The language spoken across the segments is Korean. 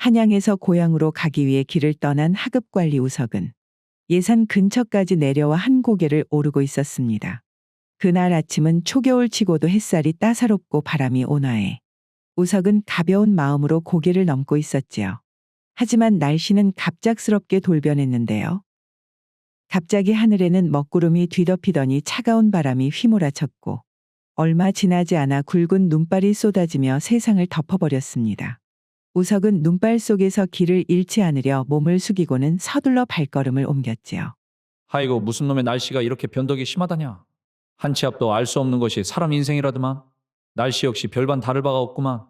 한양에서 고향으로 가기 위해 길을 떠난 하급관리 우석은 예산 근처까지 내려와 한 고개를 오르고 있었습니다. 그날 아침은 초겨울치고도 햇살이 따사롭고 바람이 온화해 우석은 가벼운 마음으로 고개를 넘고 있었지요. 하지만 날씨는 갑작스럽게 돌변했는데요. 갑자기 하늘에는 먹구름이 뒤덮이더니 차가운 바람이 휘몰아쳤고 얼마 지나지 않아 굵은 눈발이 쏟아지며 세상을 덮어버렸습니다. 우석은 눈발 속에서 길을 잃지 않으려 몸을 숙이고는 서둘러 발걸음을 옮겼지요. 아이고 무슨 놈의 날씨가 이렇게 변덕이 심하다냐. 한 치 앞도 알 수 없는 것이 사람 인생이라더만. 날씨 역시 별반 다를 바가 없구만.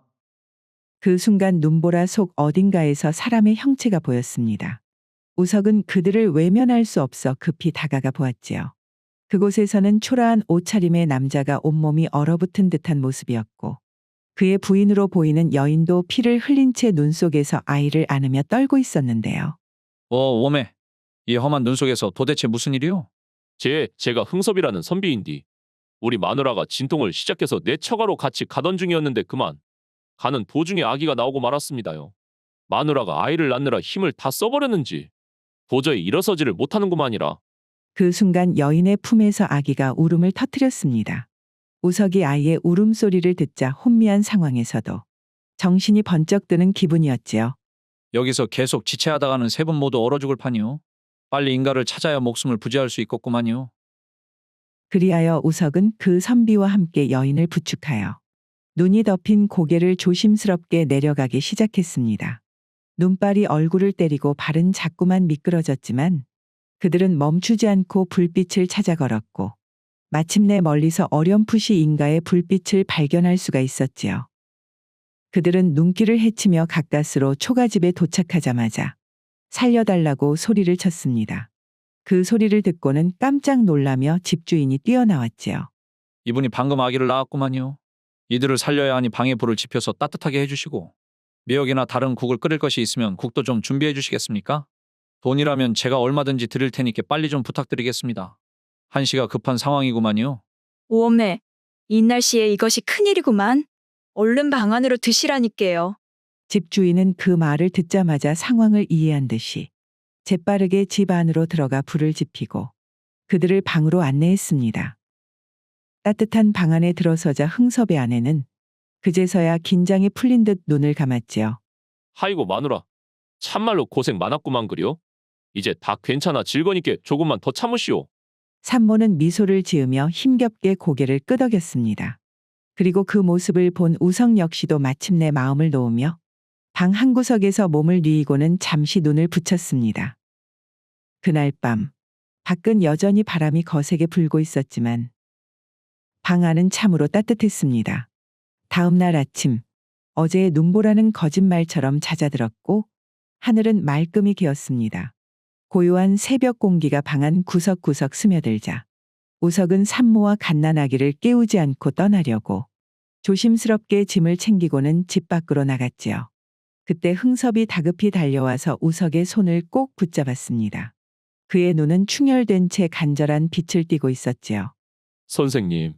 그 순간 눈보라 속 어딘가에서 사람의 형체가 보였습니다. 우석은 그들을 외면할 수 없어 급히 다가가 보았지요. 그곳에서는 초라한 옷차림의 남자가 온몸이 얼어붙은 듯한 모습이었고 그의 부인으로 보이는 여인도 피를 흘린 채 눈 속에서 아이를 안으며 떨고 있었는데요. 오메. 이 험한 눈 속에서 도대체 무슨 일이요? 제가 흥섭이라는 선비인디. 우리 마누라가 진통을 시작해서 내 처가로 같이 가던 중이었는데 그만. 가는 도중에 아기가 나오고 말았습니다요. 마누라가 아이를 낳느라 힘을 다 써버렸는지 도저히 일어서지를 못하는구만이라. 그 순간 여인의 품에서 아기가 울음을 터뜨렸습니다. 우석이 아이의 울음소리를 듣자 혼미한 상황에서도 정신이 번쩍 드는 기분이었지요. 여기서 계속 지체하다가는 세 분 모두 얼어 죽을 판이요. 빨리 인가를 찾아야 목숨을 부지할 수 있겠구만요. 그리하여 우석은 그 선비와 함께 여인을 부축하여 눈이 덮인 고개를 조심스럽게 내려가기 시작했습니다. 눈발이 얼굴을 때리고 발은 자꾸만 미끄러졌지만 그들은 멈추지 않고 불빛을 찾아 걸었고 마침내 멀리서 어렴풋이 인가의 불빛을 발견할 수가 있었지요. 그들은 눈길을 헤치며 가까스로 초가집에 도착하자마자 살려달라고 소리를 쳤습니다. 그 소리를 듣고는 깜짝 놀라며 집주인이 뛰어나왔지요. 이분이 방금 아기를 낳았구만요. 이들을 살려야 하니 방에 불을 지펴서 따뜻하게 해주시고 미역이나 다른 국을 끓일 것이 있으면 국도 좀 준비해 주시겠습니까? 돈이라면 제가 얼마든지 드릴 테니까 빨리 좀 부탁드리겠습니다. 한시가 급한 상황이구만요. 오메, 이 날씨에 이것이 큰일이구만. 얼른 방 안으로 드시라니께요. 집주인은 그 말을 듣자마자 상황을 이해한 듯이 재빠르게 집 안으로 들어가 불을 지피고 그들을 방으로 안내했습니다. 따뜻한 방 안에 들어서자 흥섭의 아내는 그제서야 긴장이 풀린 듯 눈을 감았지요. 하이고 마누라. 참말로 고생 많았구만 그려. 이제 다 괜찮아 질거니께 조금만 더 참으시오. 산모는 미소를 지으며 힘겹게 고개를 끄덕였습니다. 그리고 그 모습을 본 우석 역시도 마침내 마음을 놓으며 방 한구석에서 몸을 뉘이고는 잠시 눈을 붙였습니다. 그날 밤 밖은 여전히 바람이 거세게 불고 있었지만 방 안은 참으로 따뜻했습니다. 다음 날 아침 어제의 눈보라는 거짓말처럼 잦아들었고 하늘은 말끔히 개었습니다. 고요한 새벽 공기가 방 안 구석구석 스며들자 우석은 산모와 갓난아기를 깨우지 않고 떠나려고 조심스럽게 짐을 챙기고는 집 밖으로 나갔지요. 그때 흥섭이 다급히 달려와서 우석의 손을 꼭 붙잡았습니다. 그의 눈은 충혈된 채 간절한 빛을 띠고 있었지요. 선생님,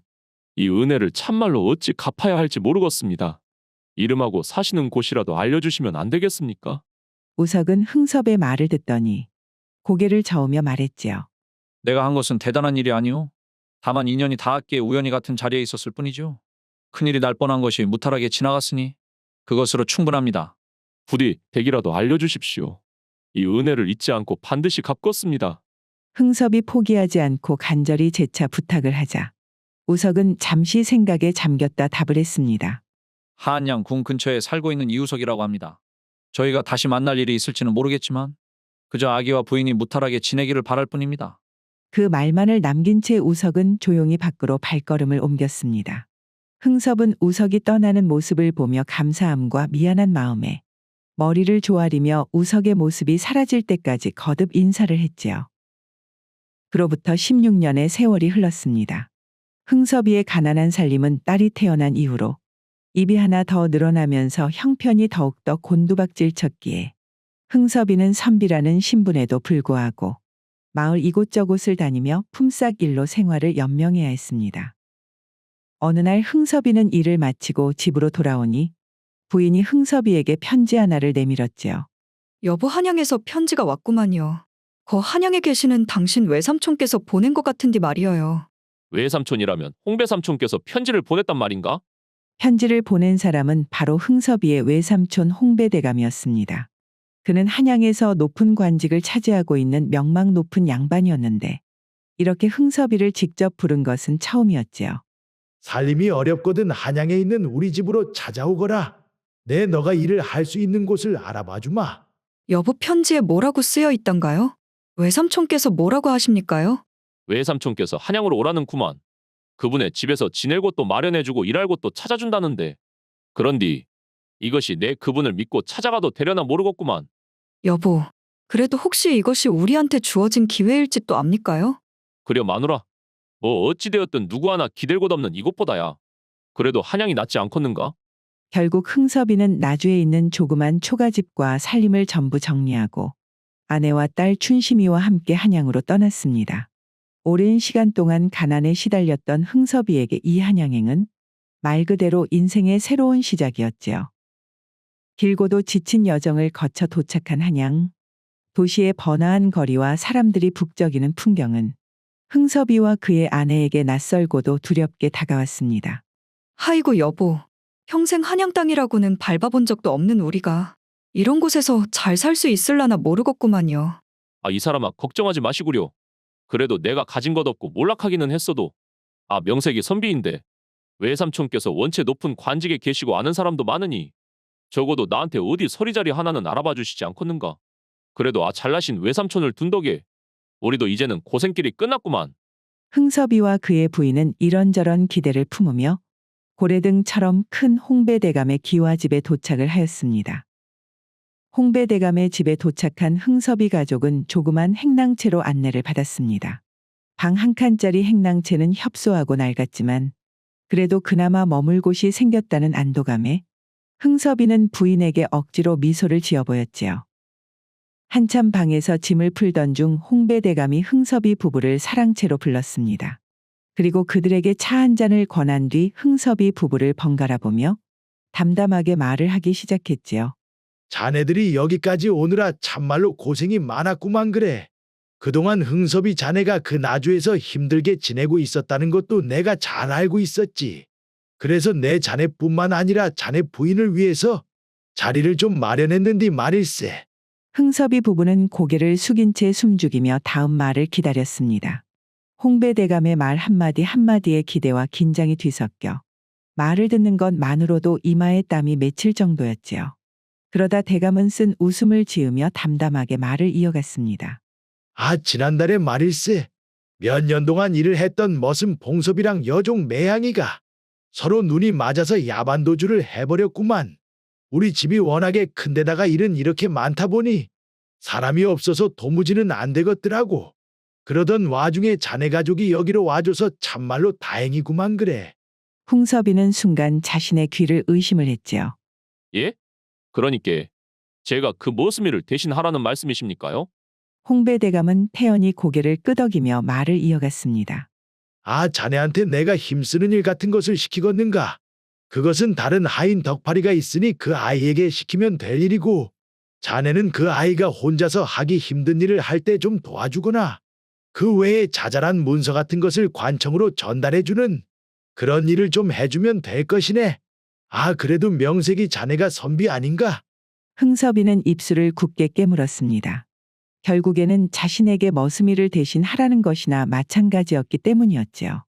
이 은혜를 참말로 어찌 갚아야 할지 모르겠습니다. 이름하고 사시는 곳이라도 알려주시면 안 되겠습니까? 우석은 흥섭의 말을 듣더니 고개를 저으며 말했지요. 내가 한 것은 대단한 일이 아니오. 다만 인연이 닿았기에 우연히 같은 자리에 있었을 뿐이죠. 큰일이 날 뻔한 것이 무탈하게 지나갔으니 그것으로 충분합니다. 부디 댁이라도 알려주십시오. 이 은혜를 잊지 않고 반드시 갚겠습니다. 흥섭이 포기하지 않고 간절히 재차 부탁을 하자 우석은 잠시 생각에 잠겼다 답을 했습니다. 한양 궁 근처에 살고 있는 이우석이라고 합니다. 저희가 다시 만날 일이 있을지는 모르겠지만 그저 아기와 부인이 무탈하게 지내기를 바랄 뿐입니다. 그 말만을 남긴 채 우석은 조용히 밖으로 발걸음을 옮겼습니다. 흥섭은 우석이 떠나는 모습을 보며 감사함과 미안한 마음에 머리를 조아리며 우석의 모습이 사라질 때까지 거듭 인사를 했지요. 그로부터 16년의 세월이 흘렀습니다. 흥섭이의 가난한 살림은 딸이 태어난 이후로 입이 하나 더 늘어나면서 형편이 더욱더 곤두박질쳤기에 흥섭이는 선비라는 신분에도 불구하고 마을 이곳저곳을 다니며 품삯 일로 생활을 연명해야 했습니다. 어느 날 흥섭이는 일을 마치고 집으로 돌아오니 부인이 흥섭이에게 편지 하나를 내밀었지요. 여보, 한양에서 편지가 왔구만요. 거 한양에 계시는 당신 외삼촌께서 보낸 것 같은디 말이어요. 외삼촌이라면 홍배삼촌께서 편지를 보냈단 말인가? 편지를 보낸 사람은 바로 흥섭이의 외삼촌 홍배대감이었습니다. 그는 한양에서 높은 관직을 차지하고 있는 명망 높은 양반이었는데 이렇게 흥섭이를 직접 부른 것은 처음이었지요. 살림이 어렵거든 한양에 있는 우리 집으로 찾아오거라. 내 너가 일을 할 수 있는 곳을 알아봐 주마. 여보, 편지에 뭐라고 쓰여 있던가요? 외삼촌께서 뭐라고 하십니까요? 외삼촌께서 한양으로 오라는구만. 그분의 집에서 지낼 곳도 마련해주고 일할 곳도 찾아준다는데. 그런디 이것이 내 그분을 믿고 찾아가도 되려나 모르겠구만. 여보, 그래도 혹시 이것이 우리한테 주어진 기회일지 또 압니까요? 그려 마누라. 뭐 어찌되었든 누구 하나 기댈 곳 없는 이곳보다야. 그래도 한양이 낫지 않겠는가? 결국 흥섭이는 나주에 있는 조그만 초가집과 살림을 전부 정리하고 아내와 딸 춘심이와 함께 한양으로 떠났습니다. 오랜 시간 동안 가난에 시달렸던 흥섭이에게 이 한양행은 말 그대로 인생의 새로운 시작이었지요. 길고도 지친 여정을 거쳐 도착한 한양. 도시의 번화한 거리와 사람들이 북적이는 풍경은 흥섭이와 그의 아내에게 낯설고도 두렵게 다가왔습니다. 아이고 여보, 평생 한양 땅이라고는 밟아본 적도 없는 우리가 이런 곳에서 잘 살 수 있을라나 모르겠구만요. 아, 이 사람아, 걱정하지 마시구려. 그래도 내가 가진 것 없고 몰락하기는 했어도 명색이 선비인데 외삼촌께서 원체 높은 관직에 계시고 아는 사람도 많으니 적어도 나한테 어디 서리자리 하나는 알아봐 주시지 않겠는가. 그래도 잘나신 외삼촌을 둔 덕에 우리도 이제는 고생길이 끝났구만. 흥섭이와 그의 부인은 이런저런 기대를 품으며 고래등처럼 큰 홍배대감의 기와집에 도착을 하였습니다. 홍배대감의 집에 도착한 흥섭이 가족은 조그만 행랑채로 안내를 받았습니다. 방 한 칸짜리 행랑채는 협소하고 낡았지만 그래도 그나마 머물 곳이 생겼다는 안도감에 흥섭이는 부인에게 억지로 미소를 지어 보였지요. 한참 방에서 짐을 풀던 중 홍배대감이 흥섭이 부부를 사랑채로 불렀습니다. 그리고 그들에게 차 한 잔을 권한 뒤 흥섭이 부부를 번갈아 보며 담담하게 말을 하기 시작했지요. 자네들이 여기까지 오느라 참말로 고생이 많았구만 그래. 그동안 흥섭이 자네가 그 나주에서 힘들게 지내고 있었다는 것도 내가 잘 알고 있었지. 그래서 내 자네뿐만 아니라 자네 부인을 위해서 자리를 좀 마련했는디 말일세. 흥섭이 부부는 고개를 숙인 채 숨죽이며 다음 말을 기다렸습니다. 홍배대감의 말 한마디 한마디에 기대와 긴장이 뒤섞여 말을 듣는 것만으로도 이마에 땀이 맺힐 정도였지요. 그러다 대감은 쓴 웃음을 지으며 담담하게 말을 이어갔습니다. 지난달에 말일세. 몇 년 동안 일을 했던 머슴 봉섭이랑 여종 매향이가 서로 눈이 맞아서 야반도주를 해버렸구만. 우리 집이 워낙에 큰데다가 일은 이렇게 많다 보니 사람이 없어서 도무지는 안 되겠더라고. 그러던 와중에 자네 가족이 여기로 와줘서 참말로 다행이구만 그래. 흥섭이는 순간 자신의 귀를 의심을 했지요. 예? 그러니께 제가 그 머슴이를 대신하라는 말씀이십니까요? 홍배대감은 태연히 고개를 끄덕이며 말을 이어갔습니다. 자네한테 내가 힘쓰는 일 같은 것을 시키겠는가? 그것은 다른 하인 덕파리가 있으니 그 아이에게 시키면 될 일이고 자네는 그 아이가 혼자서 하기 힘든 일을 할 때 좀 도와주거나 그 외에 자잘한 문서 같은 것을 관청으로 전달해주는 그런 일을 좀 해주면 될 것이네. 그래도 명색이 자네가 선비 아닌가? 흥섭이는 입술을 굳게 깨물었습니다. 결국에는 자신에게 머슴이를 대신 하라는 것이나 마찬가지였기 때문이었지요.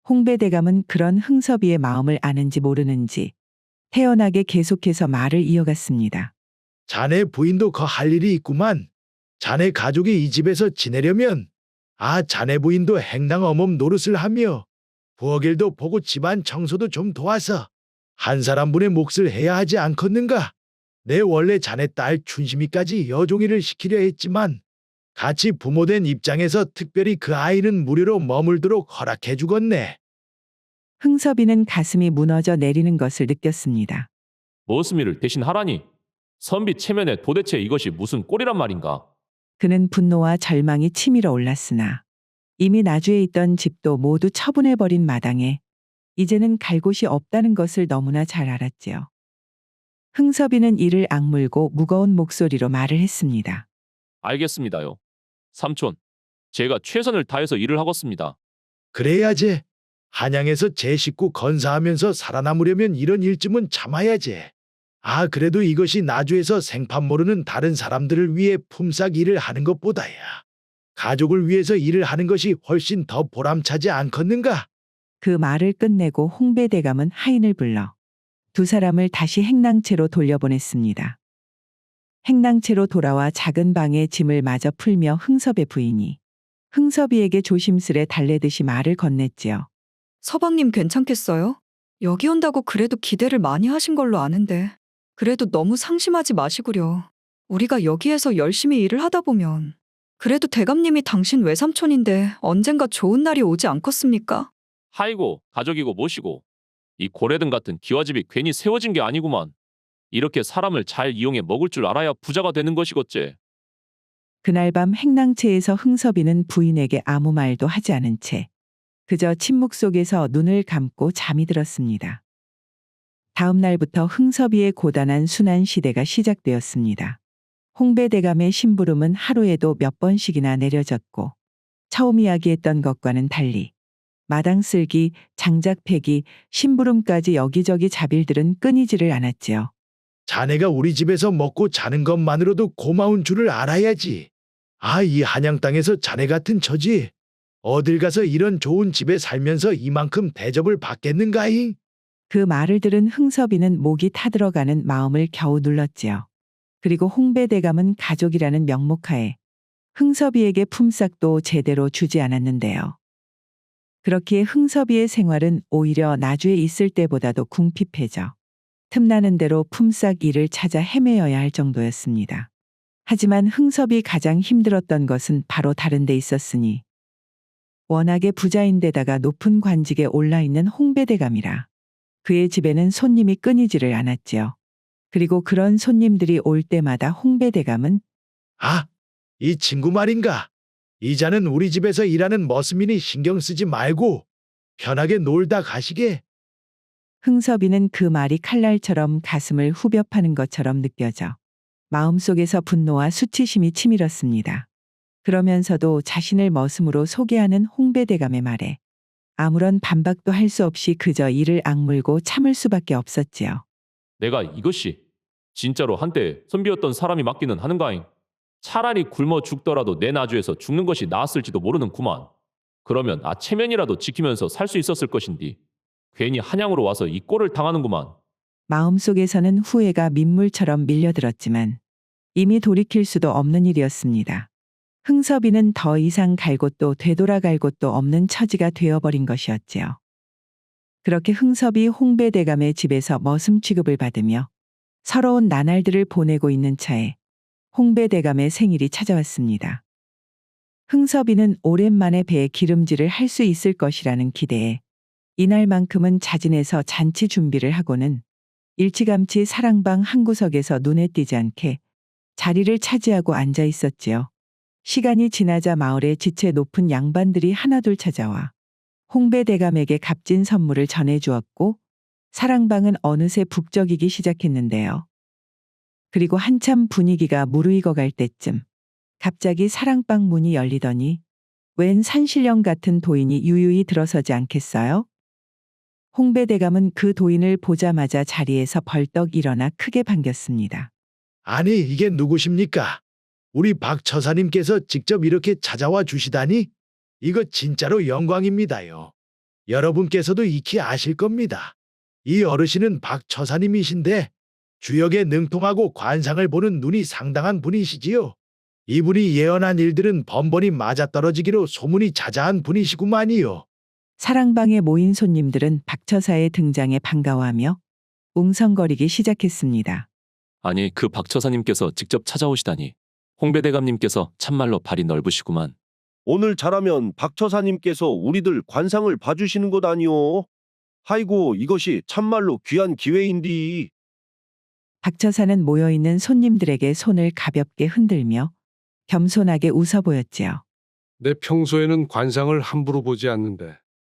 홍배대감은 그런 흥섭이의 마음을 아는지 모르는지 태연하게 계속해서 말을 이어갔습니다. 자네 부인도 할 일이 있구만. 자네 가족이 이 집에서 지내려면 자네 부인도 행랑 어멈 노릇을 하며 부엌일도 보고 집안 청소도 좀 도와서 한 사람분의 몫을 해야 하지 않겠는가? 내 원래 자네 딸 춘심이까지 여종일을 시키려 했지만 같이 부모된 입장에서 특별히 그 아이는 무료로 머물도록 허락해 주겠네. 흥섭이는 가슴이 무너져 내리는 것을 느꼈습니다. 머슴이를 대신하라니. 선비 체면에 도대체 이것이 무슨 꼴이란 말인가? 그는 분노와 절망이 치밀어 올랐으나 이미 나주에 있던 집도 모두 처분해버린 마당에 이제는 갈 곳이 없다는 것을 너무나 잘 알았지요. 흥섭이는 이를 악물고 무거운 목소리로 말을 했습니다. 알겠습니다요. 삼촌, 제가 최선을 다해서 일을 하겠습니다. 그래야지. 한양에서 제 식구 건사하면서 살아남으려면 이런 일쯤은 참아야지. 아, 그래도 이것이 나주에서 생판 모르는 다른 사람들을 위해 품삯 일을 하는 것보다야 가족을 위해서 일을 하는 것이 훨씬 더 보람차지 않겠는가? 그 말을 끝내고 홍배대감은 하인을 불러 두 사람을 다시 행랑채로 돌려보냈습니다. 행랑채로 돌아와 작은 방에 짐을 마저 풀며 흥섭의 부인이 흥섭이에게 조심스레 달래듯이 말을 건넸지요. 서방님 괜찮겠어요? 여기 온다고 그래도 기대를 많이 하신 걸로 아는데 그래도 너무 상심하지 마시구려. 우리가 여기에서 열심히 일을 하다 보면 그래도 대감님이 당신 외삼촌인데 언젠가 좋은 날이 오지 않겠습니까? 하이고 가족이고 뭐시고 이 고래등 같은 기와집이 괜히 세워진 게 아니구만. 이렇게 사람을 잘 이용해 먹을 줄 알아야 부자가 되는 것이겠지. 그날 밤 행랑채에서 흥섭이는 부인에게 아무 말도 하지 않은 채 그저 침묵 속에서 눈을 감고 잠이 들었습니다. 다음 날부터 흥섭이의 고단한 순환 시대가 시작되었습니다. 홍배대감의 심부름은 하루에도 몇 번씩이나 내려졌고 처음 이야기했던 것과는 달리 마당 쓸기, 장작 패기, 심부름까지 여기저기 자빌들은 끊이지를 않았지요. 자네가 우리 집에서 먹고 자는 것만으로도 고마운 줄을 알아야지. 아, 이 한양 땅에서 자네 같은 처지 어딜 가서 이런 좋은 집에 살면서 이만큼 대접을 받겠는가잉? 그 말을 들은 흥섭이는 목이 타들어가는 마음을 겨우 눌렀지요. 그리고 홍배대감은 가족이라는 명목하에 흥섭이에게 품삯도 제대로 주지 않았는데요. 그렇기에 흥섭이의 생활은 오히려 나주에 있을 때보다도 궁핍해져 틈나는 대로 품삯 일을 찾아 헤매어야 할 정도였습니다. 하지만 흥섭이 가장 힘들었던 것은 바로 다른 데 있었으니 워낙에 부자인데다가 높은 관직에 올라있는 홍배대감이라 그의 집에는 손님이 끊이지를 않았지요. 그리고 그런 손님들이 올 때마다 홍배대감은 아, 이 친구 말인가? 이자는 우리 집에서 일하는 머슴이니 신경 쓰지 말고 편하게 놀다 가시게. 흥섭이는 그 말이 칼날처럼 가슴을 후벼 파는 것처럼 느껴져 마음속에서 분노와 수치심이 치밀었습니다. 그러면서도 자신을 머슴으로 소개하는 홍배대감의 말에 아무런 반박도 할 수 없이 그저 이를 악물고 참을 수밖에 없었지요. 내가 이것이 진짜로 한때 선비였던 사람이 맞기는 하는가잉. 차라리 굶어 죽더라도 내 나주에서 죽는 것이 나았을지도 모르는구만. 그러면 체면이라도 지키면서 살 수 있었을 것인디. 괜히 한양으로 와서 이 꼴을 당하는구만. 마음속에서는 후회가 민물처럼 밀려들었지만 이미 돌이킬 수도 없는 일이었습니다. 흥섭이는 더 이상 갈 곳도 되돌아갈 곳도 없는 처지가 되어버린 것이었지요. 그렇게 흥섭이 홍배대감의 집에서 머슴 취급을 받으며 서러운 나날들을 보내고 있는 차에 홍배대감의 생일이 찾아왔습니다. 흥섭이는 오랜만에 배에 기름질을 할 수 있을 것이라는 기대에 이날만큼은 자진해서 잔치 준비를 하고는 일찌감치 사랑방 한 구석에서 눈에 띄지 않게 자리를 차지하고 앉아 있었지요. 시간이 지나자 마을에 지체 높은 양반들이 하나둘 찾아와 홍배대감에게 값진 선물을 전해주었고 사랑방은 어느새 북적이기 시작했는데요. 그리고 한참 분위기가 무르익어 갈 때쯤 갑자기 사랑방 문이 열리더니 웬 산신령 같은 도인이 유유히 들어서지 않겠어요? 홍배대감은 그 도인을 보자마자 자리에서 벌떡 일어나 크게 반겼습니다. 아니, 이게 누구십니까? 우리 박 처사님께서 직접 이렇게 찾아와 주시다니? 이거 진짜로 영광입니다요. 여러분께서도 익히 아실 겁니다. 이 어르신은 박 처사님이신데 주역에 능통하고 관상을 보는 눈이 상당한 분이시지요. 이분이 예언한 일들은 번번이 맞아떨어지기로 소문이 자자한 분이시구만이요. 사랑방에 모인 손님들은 박처사의 등장에 반가워하며 웅성거리기 시작했습니다. 아니 그 박처사님께서 직접 찾아오시다니. 홍배대감님께서 참말로 발이 넓으시구만. 오늘 잘하면 박처사님께서 우리들 관상을 봐주시는 것 아니오. 아이고 이것이 참말로 귀한 기회인디. 박처사는 모여있는 손님들에게 손을 가볍게 흔들며 겸손하게 웃어 보였지요. 내 평소에는 관상을 함부로 보지 않는데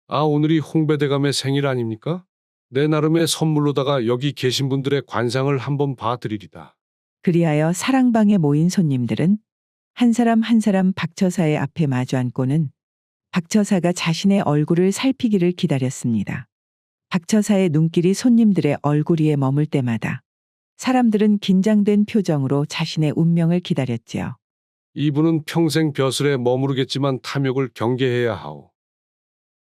오늘이 홍배대감의 생일 아닙니까? 내 나름의 선물로다가 여기 계신 분들의 관상을 한번 봐드리리다. 그리하여 사랑방에 모인 손님들은 한 사람 한 사람 박처사의 앞에 마주 앉고는 박처사가 자신의 얼굴을 살피기를 기다렸습니다. 박처사의 눈길이 손님들의 얼굴 위에 머물 때마다 사람들은 긴장된 표정으로 자신의 운명을 기다렸지요. 이분은 평생 벼슬에 머무르겠지만 탐욕을 경계해야 하오.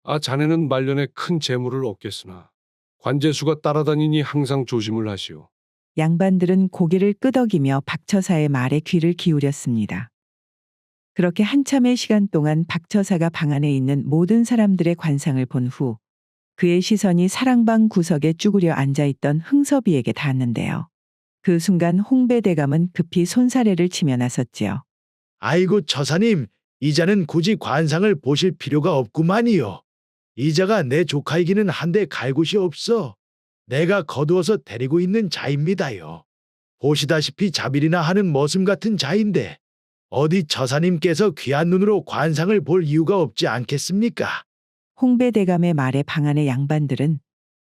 아, 자네는 말년에 큰 재물을 얻겠으나 관제수가 따라다니니 항상 조심을 하시오. 양반들은 고개를 끄덕이며 박처사의 말에 귀를 기울였습니다. 그렇게 한참의 시간 동안 박처사가 방 안에 있는 모든 사람들의 관상을 본 후 그의 시선이 사랑방 구석에 쭈그려 앉아있던 흥섭이에게 닿았는데요. 그 순간 홍배대감은 급히 손사래를 치며 나섰지요. 아이고 처사님, 이자는 굳이 관상을 보실 필요가 없구만이요. 이자가 내 조카이기는 한데 갈 곳이 없어 내가 거두어서 데리고 있는 자입니다요. 보시다시피 자빌이나 하는 머슴 같은 자인데 어디 처사님께서 귀한 눈으로 관상을 볼 이유가 없지 않겠습니까? 홍배대감의 말에 방 안의 양반들은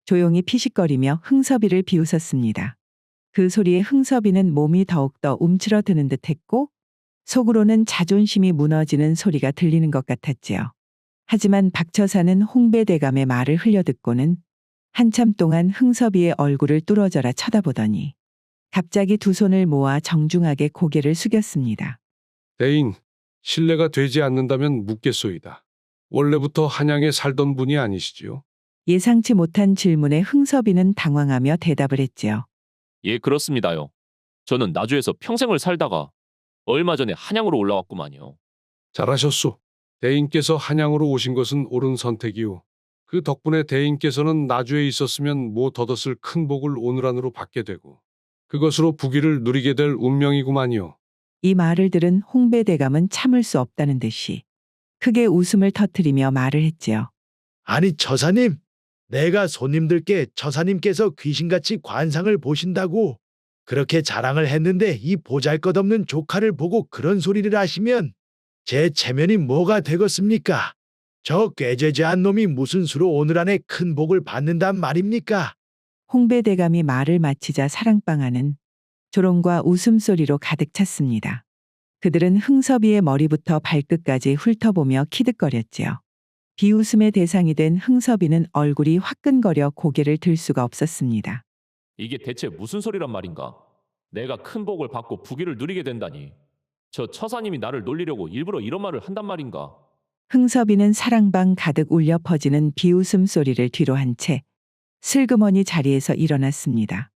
조용히 피식거리며 흥섭이를 비웃었습니다. 그 소리에 흥섭이는 몸이 더욱더 움츠러드는 듯했고 속으로는 자존심이 무너지는 소리가 들리는 것 같았지요. 하지만 박처사는 홍배대감의 말을 흘려듣고는 한참 동안 흥섭이의 얼굴을 뚫어져라 쳐다보더니 갑자기 두 손을 모아 정중하게 고개를 숙였습니다. 대인, 신뢰가 되지 않는다면 묻겠소이다. 원래부터 한양에 살던 분이 아니시지요? 예상치 못한 질문에 흥섭이는 당황하며 대답을 했지요. 예, 그렇습니다요. 저는 나주에서 평생을 살다가 얼마 전에 한양으로 올라왔구만요. 잘하셨소. 대인께서 한양으로 오신 것은 옳은 선택이오. 그 덕분에 대인께서는 나주에 있었으면 뭐 덧없을 큰 복을 오늘 안으로 받게 되고 그것으로 부귀를 누리게 될 운명이구만요. 이 말을 들은 홍배대감은 참을 수 없다는 듯이 크게 웃음을 터뜨리며 말을 했지요. 아니 처사님, 내가 손님들께 처사님께서 귀신같이 관상을 보신다고 그렇게 자랑을 했는데 이 보잘것없는 조카를 보고 그런 소리를 하시면 제 체면이 뭐가 되겠습니까? 저 꾀죄죄한 놈이 무슨 수로 오늘 안에 큰 복을 받는단 말입니까? 홍배대감이 말을 마치자 사랑방 안은 조롱과 웃음소리로 가득 찼습니다. 그들은 흥섭이의 머리부터 발끝까지 훑어보며 키득거렸지요. 비웃음의 대상이 된 흥섭이는 얼굴이 화끈거려 고개를 들 수가 없었습니다. 이게 대체 무슨 소리란 말인가? 내가 큰 복을 받고 부귀를 누리게 된다니. 저 처사님이 나를 놀리려고 일부러 이런 말을 한단 말인가? 흥섭이는 사랑방 가득 울려 퍼지는 비웃음 소리를 뒤로 한 채 슬그머니 자리에서 일어났습니다.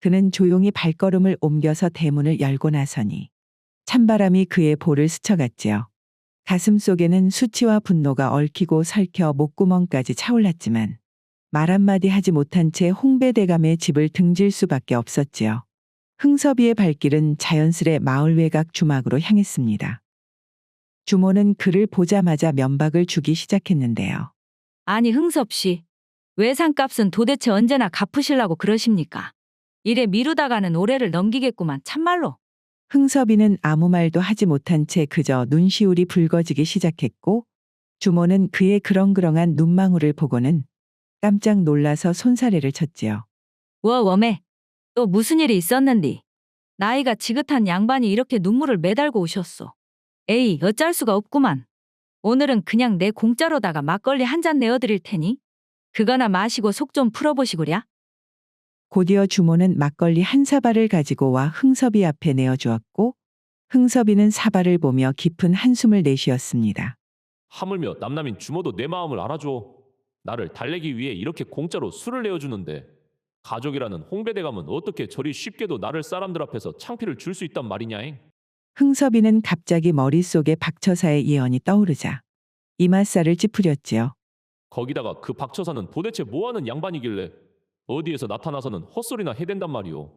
그는 조용히 발걸음을 옮겨서 대문을 열고 나서니 찬바람이 그의 볼을 스쳐갔지요. 가슴 속에는 수치와 분노가 얽히고 설켜 목구멍까지 차올랐지만 말 한마디 하지 못한 채 홍배대감의 집을 등질 수밖에 없었지요. 흥섭이의 발길은 자연스레 마을 외곽 주막으로 향했습니다. 주모는 그를 보자마자 면박을 주기 시작했는데요. 아니 흥섭 씨, 외상값은 도대체 언제나 갚으시려고 그러십니까? 이래 미루다가는 올해를 넘기겠구만 참말로. 흥섭이는 아무 말도 하지 못한 채 그저 눈시울이 붉어지기 시작했고 주모는 그의 그렁그렁한 눈망울을 보고는 깜짝 놀라서 손사래를 쳤지요. 웜에 또 무슨 일이 있었는디? 나이가 지긋한 양반이 이렇게 눈물을 매달고 오셨소. 에이 어쩔 수가 없구만. 오늘은 그냥 내 공짜로다가 막걸리 한 잔 내어드릴 테니 그거나 마시고 속 좀 풀어보시구랴. 곧이어 주모는 막걸리 한 사발을 가지고 와 흥섭이 앞에 내어주었고 흥섭이는 사발을 보며 깊은 한숨을 내쉬었습니다. 하물며 남남인 주모도 내 마음을 알아줘. 나를 달래기 위해 이렇게 공짜로 술을 내어주는데 가족이라는 홍배대감은 어떻게 저리 쉽게도 나를 사람들 앞에서 창피를 줄 수 있단 말이냐잉. 흥섭이는 갑자기 머릿속에 박처사의 예언이 떠오르자 이맛살을 찌푸렸지요. 거기다가 그 박처사는 도대체 뭐하는 양반이길래 어디에서 나타나서는 헛소리나 해댄단 말이오.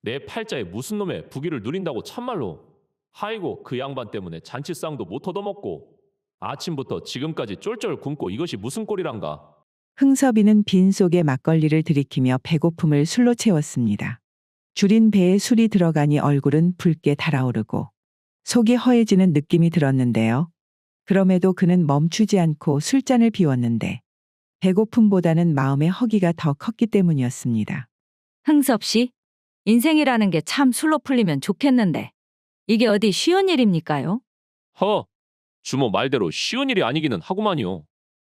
내 팔자에 무슨 놈의 부귀를 누린다고 참말로. 하이고 그 양반 때문에 잔치상도 못 얻어먹고 아침부터 지금까지 쫄쫄 굶고 이것이 무슨 꼴이란가. 흥섭이는 빈속에 막걸리를 들이키며 배고픔을 술로 채웠습니다. 줄인 배에 술이 들어가니 얼굴은 붉게 달아오르고 속이 허해지는 느낌이 들었는데요. 그럼에도 그는 멈추지 않고 술잔을 비웠는데 배고픔보다는 마음의 허기가 더 컸기 때문이었습니다. 흥섭 씨, 인생이라는 게 참 술로 풀리면 좋겠는데 이게 어디 쉬운 일입니까요? 허, 주모 말대로 쉬운 일이 아니기는 하구만요.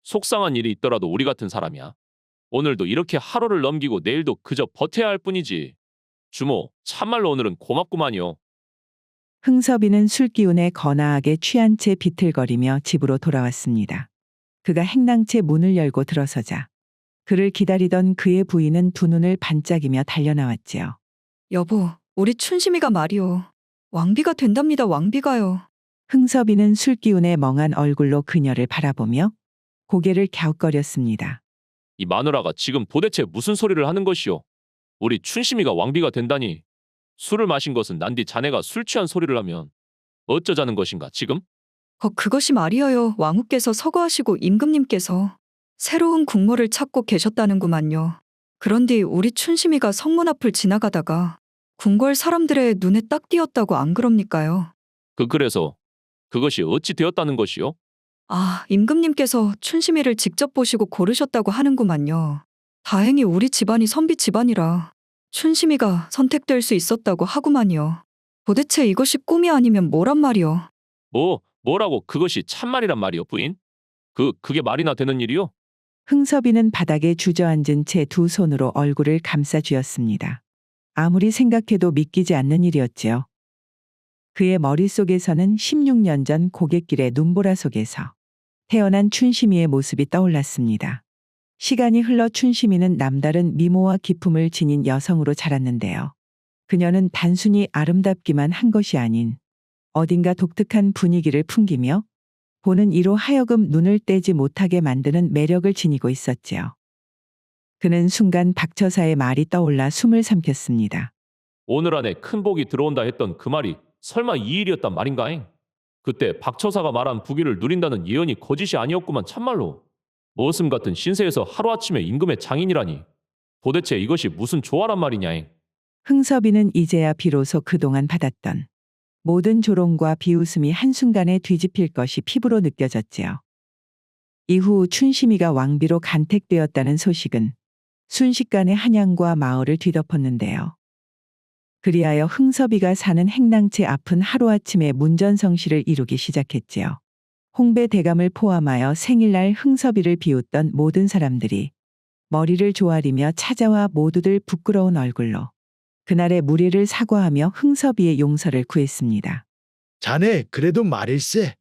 속상한 일이 있더라도 우리 같은 사람이야. 오늘도 이렇게 하루를 넘기고 내일도 그저 버텨야 할 뿐이지. 주모, 참말로 오늘은 고맙구만요. 흥섭이는 술기운에 거나하게 취한 채 비틀거리며 집으로 돌아왔습니다. 그가 행랑채 문을 열고 들어서자 그를 기다리던 그의 부인은 두 눈을 반짝이며 달려나왔지요. 여보, 우리 춘심이가 말이요. 왕비가 된답니다, 왕비가요. 흥섭이는 술기운에 멍한 얼굴로 그녀를 바라보며 고개를 갸웃거렸습니다. 이 마누라가 지금 도대체 무슨 소리를 하는 것이오? 우리 춘심이가 왕비가 된다니. 술을 마신 것은 난디 자네가 술 취한 소리를 하면 어쩌자는 것인가 지금? 그것이 말이어요. 왕후께서 서거하시고 임금님께서 새로운 국모를 찾고 계셨다는구만요. 그런데 우리 춘심이가 성문 앞을 지나가다가 궁궐 사람들의 눈에 딱 띄었다고 안 그럽니까요? 그래서 그것이 어찌 되었다는 것이오? 아, 임금님께서 춘심이를 직접 보시고 고르셨다고 하는구만요. 다행히 우리 집안이 선비 집안이라 춘심이가 선택될 수 있었다고 하구만요. 도대체 이것이 꿈이 아니면 뭐란 말이오? 뭐라고 그것이 참말이란 말이오, 부인? 그게 말이나 되는 일이오? 흥섭이는 바닥에 주저앉은 채 두 손으로 얼굴을 감싸 쥐었습니다. 아무리 생각해도 믿기지 않는 일이었지요. 그의 머릿속에서는 16년 전 고갯길의 눈보라 속에서 태어난 춘심이의 모습이 떠올랐습니다. 시간이 흘러 춘심이는 남다른 미모와 기품을 지닌 여성으로 자랐는데요. 그녀는 단순히 아름답기만 한 것이 아닌 어딘가 독특한 분위기를 풍기며 보는 이로 하여금 눈을 떼지 못하게 만드는 매력을 지니고 있었지요. 그는 순간 박처사의 말이 떠올라 숨을 삼켰습니다. 오늘 안에 큰 복이 들어온다 했던 그 말이 설마 이 일이었단 말인가잉? 그때 박처사가 말한 부귀를 누린다는 예언이 거짓이 아니었구만 참말로. 머슴 같은 신세에서 하루아침에 임금의 장인이라니. 도대체 이것이 무슨 조화란 말이냐잉? 흥섭이는 이제야 비로소 그동안 받았던 모든 조롱과 비웃음이 한순간에 뒤집힐 것이 피부로 느껴졌지요. 이후 춘심이가 왕비로 간택되었다는 소식은 순식간에 한양과 마을을 뒤덮었는데요. 그리하여 흥섭이가 사는 행랑채 앞은 하루아침에 문전성시를 이루기 시작했지요. 홍배 대감을 포함하여 생일날 흥섭이를 비웃던 모든 사람들이 머리를 조아리며 찾아와 모두들 부끄러운 얼굴로 그날의 무례를 사과하며 흥섭이의 용서를 구했습니다. 자네 그래도 말일세.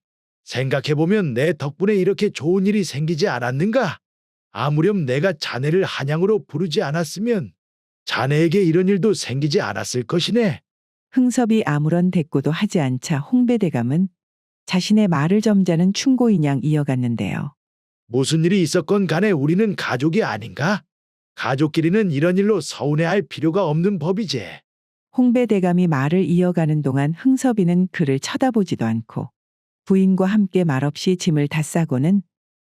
생각해보면 내 덕분에 이렇게 좋은 일이 생기지 않았는가? 아무렴 내가 자네를 한양으로 부르지 않았으면 자네에게 이런 일도 생기지 않았을 것이네. 흥섭이 아무런 대꾸도 하지 않자 홍배 대감은 자신의 말을 점잖은 충고인양 이어갔는데요. 무슨 일이 있었건 간에 우리는 가족이 아닌가? 가족끼리는 이런 일로 서운해할 필요가 없는 법이지. 홍배 대감이 말을 이어가는 동안 흥섭이는 그를 쳐다보지도 않고 부인과 함께 말없이 짐을 다 싸고는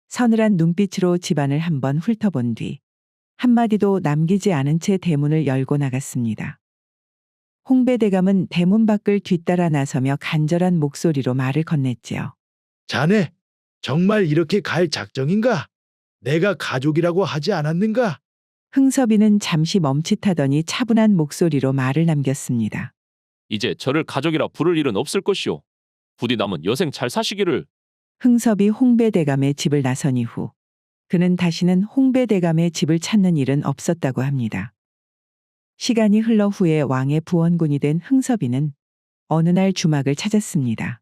서늘한 눈빛으로 집안을 한번 훑어본 뒤 한마디도 남기지 않은 채 대문을 열고 나갔습니다. 홍배 대감은 대문 밖을 뒤따라 나서며 간절한 목소리로 말을 건넸지요. 자네 정말 이렇게 갈 작정인가? 내가 가족이라고 하지 않았는가? 흥섭이는 잠시 멈칫하더니 차분한 목소리로 말을 남겼습니다. 이제 저를 가족이라 부를 일은 없을 것이오. 부디 남은 여생 잘 사시기를. 흥섭이 홍배 대감의 집을 나선 이후 그는 다시는 홍배 대감의 집을 찾는 일은 없었다고 합니다. 시간이 흘러 후에 왕의 부원군이 된 흥섭이는 어느 날 주막을 찾았습니다.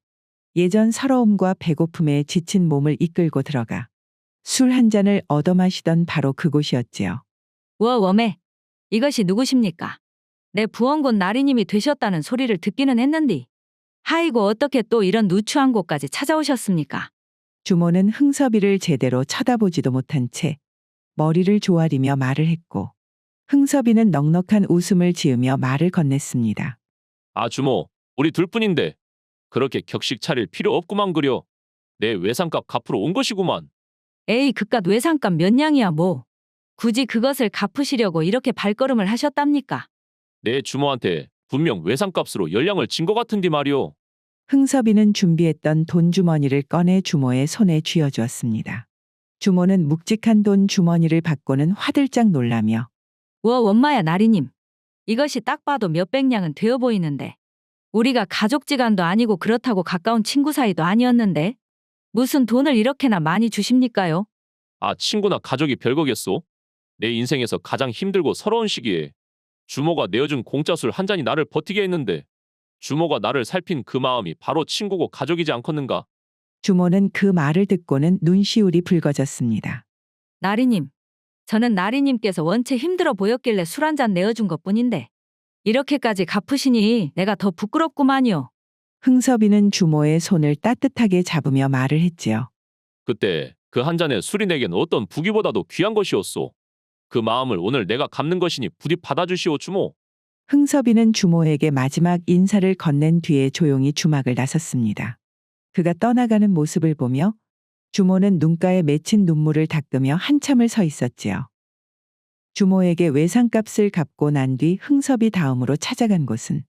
예전 서러움과 배고픔에 지친 몸을 이끌고 들어가 술 한 잔을 얻어 마시던 바로 그곳이었지요. 웜에 이것이 누구십니까? 내 부원군 나리님이 되셨다는 소리를 듣기는 했는디. 하이고 어떻게 또 이런 누추한 곳까지 찾아오셨습니까? 주모는 흥섭이를 제대로 쳐다보지도 못한 채 머리를 조아리며 말을 했고 흥섭이는 넉넉한 웃음을 지으며 말을 건넸습니다. 아 주모, 우리 둘뿐인데 그렇게 격식 차릴 필요 없구만 그려. 내 외상값 갚으러 온 것이구만. 에이 그깟 외상값 몇 냥이야 뭐. 굳이 그것을 갚으시려고 이렇게 발걸음을 하셨답니까? 내 주모한테 분명 외상값으로 연량을 진 것 같은디 말이오. 흥섭이는 준비했던 돈 주머니를 꺼내 주모의 손에 쥐어주었습니다. 주모는 묵직한 돈 주머니를 받고는 화들짝 놀라며 원마야 나리님. 이것이 딱 봐도 몇백 냥은 되어 보이는데. 우리가 가족지간도 아니고 그렇다고 가까운 친구 사이도 아니었는데. 무슨 돈을 이렇게나 많이 주십니까요? 아, 친구나 가족이 별거겠소? 내 인생에서 가장 힘들고 서러운 시기에 주모가 내어준 공짜 술 한 잔이 나를 버티게 했는데 주모가 나를 살핀 그 마음이 바로 친구고 가족이지 않겠는가? 주모는 그 말을 듣고는 눈시울이 붉어졌습니다. 나리님. 저는 나리님께서 원체 힘들어 보였길래 술 한 잔 내어준 것뿐인데. 이렇게까지 갚으시니 내가 더 부끄럽구만요. 흥섭이는 주모의 손을 따뜻하게 잡으며 말을 했지요. 그때 그 한 잔의 술이 내겐 어떤 부귀보다도 귀한 것이었소. 그 마음을 오늘 내가 갚는 것이니 부디 받아주시오 주모. 흥섭이는 주모에게 마지막 인사를 건넨 뒤에 조용히 주막을 나섰습니다. 그가 떠나가는 모습을 보며 주모는 눈가에 맺힌 눈물을 닦으며 한참을 서 있었지요. 주모에게 외상값을 갚고 난 뒤 흥섭이 다음으로 찾아간 곳은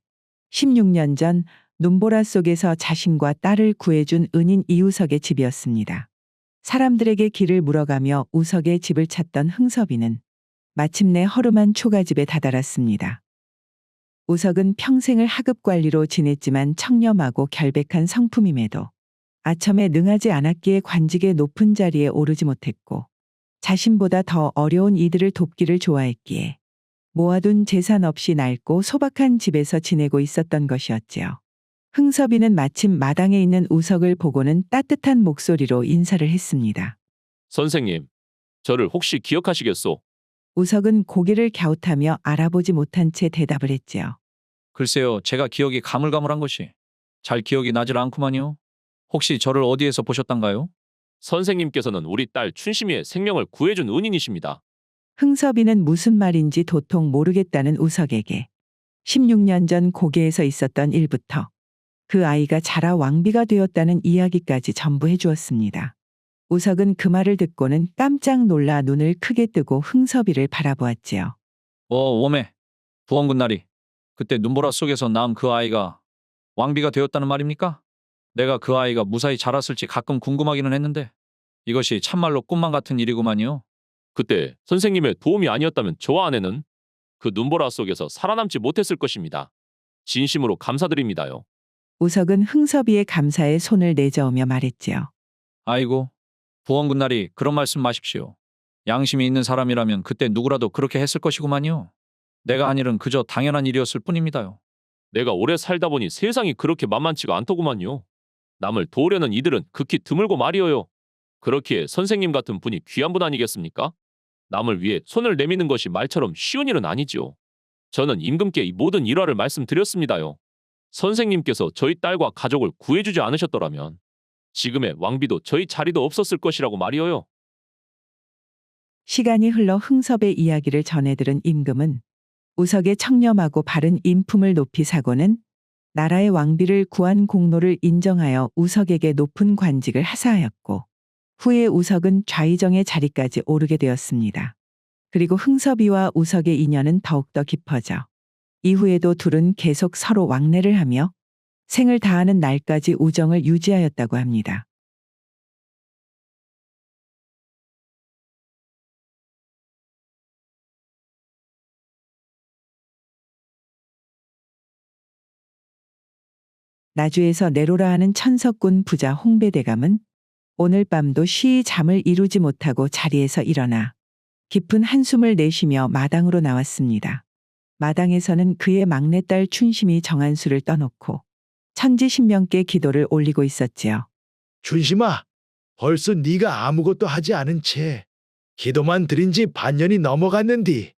16년 전 눈보라 속에서 자신과 딸을 구해준 은인 이우석의 집이었습니다. 사람들에게 길을 물어가며 우석의 집을 찾던 흥섭이는 마침내 허름한 초가집에 다다랐습니다. 우석은 평생을 하급관리로 지냈지만 청렴하고 결백한 성품임에도 아첨에 능하지 않았기에 관직의 높은 자리에 오르지 못했고 자신보다 더 어려운 이들을 돕기를 좋아했기에 모아둔 재산 없이 낡고 소박한 집에서 지내고 있었던 것이었지요. 흥섭이는 마침 마당에 있는 우석을 보고는 따뜻한 목소리로 인사를 했습니다. 선생님, 저를 혹시 기억하시겠소? 우석은 고개를 갸웃하며 알아보지 못한 채 대답을 했지요. 글쎄요, 제가 기억이 가물가물한 것이 잘 기억이 나질 않구만요. 혹시 저를 어디에서 보셨단가요? 선생님께서는 우리 딸 춘심이의 생명을 구해준 은인이십니다. 흥섭이는 무슨 말인지 도통 모르겠다는 우석에게 16년 전 고개에서 있었던 일부터 그 아이가 자라 왕비가 되었다는 이야기까지 전부 해주었습니다. 우석은 그 말을 듣고는 깜짝 놀라 눈을 크게 뜨고 흥섭이를 바라보았지요. 워메, 부원군 나리. 그때 눈보라 속에서 낳은 그 아이가 왕비가 되었다는 말입니까? 내가 그 아이가 무사히 자랐을지 가끔 궁금하기는 했는데 이것이 참말로 꿈만 같은 일이구만요. 그때 선생님의 도움이 아니었다면 저와 아내는 그 눈보라 속에서 살아남지 못했을 것입니다. 진심으로 감사드립니다요. 우석은 흥섭이의 감사에 손을 내저으며 말했지요. 아이고, 부원군 나리 그런 말씀 마십시오. 양심이 있는 사람이라면 그때 누구라도 그렇게 했을 것이구만요. 내가 한 일은 그저 당연한 일이었을 뿐입니다요. 내가 오래 살다 보니 세상이 그렇게 만만치가 않더구만요. 남을 도우려는 이들은 극히 드물고 말이어요. 그렇기에 선생님 같은 분이 귀한 분 아니겠습니까? 남을 위해 손을 내미는 것이 말처럼 쉬운 일은 아니지요. 저는 임금께 이 모든 일화를 말씀드렸습니다요. 선생님께서 저희 딸과 가족을 구해주지 않으셨더라면 지금의 왕비도 저희 자리도 없었을 것이라고 말이어요. 시간이 흘러 흥섭의 이야기를 전해 들은 임금은 우석의 청렴하고 바른 인품을 높이 사고는 나라의 왕비를 구한 공로를 인정하여 우석에게 높은 관직을 하사하였고 후에 우석은 좌의정의 자리까지 오르게 되었습니다. 그리고 흥섭이와 우석의 인연은 더욱더 깊어져 이후에도 둘은 계속 서로 왕래를 하며 생을 다하는 날까지 우정을 유지하였다고 합니다. 나주에서 내로라 하는 천석군 부자 홍배대감은 오늘 밤도 쉬이 잠을 이루지 못하고 자리에서 일어나 깊은 한숨을 내쉬며 마당으로 나왔습니다. 마당에서는 그의 막내딸 춘심이 정한수를 떠놓고 천지신명께 기도를 올리고 있었지요. 춘심아, 벌써 네가 아무것도 하지 않은 채 기도만 드린 지 반년이 넘어갔는디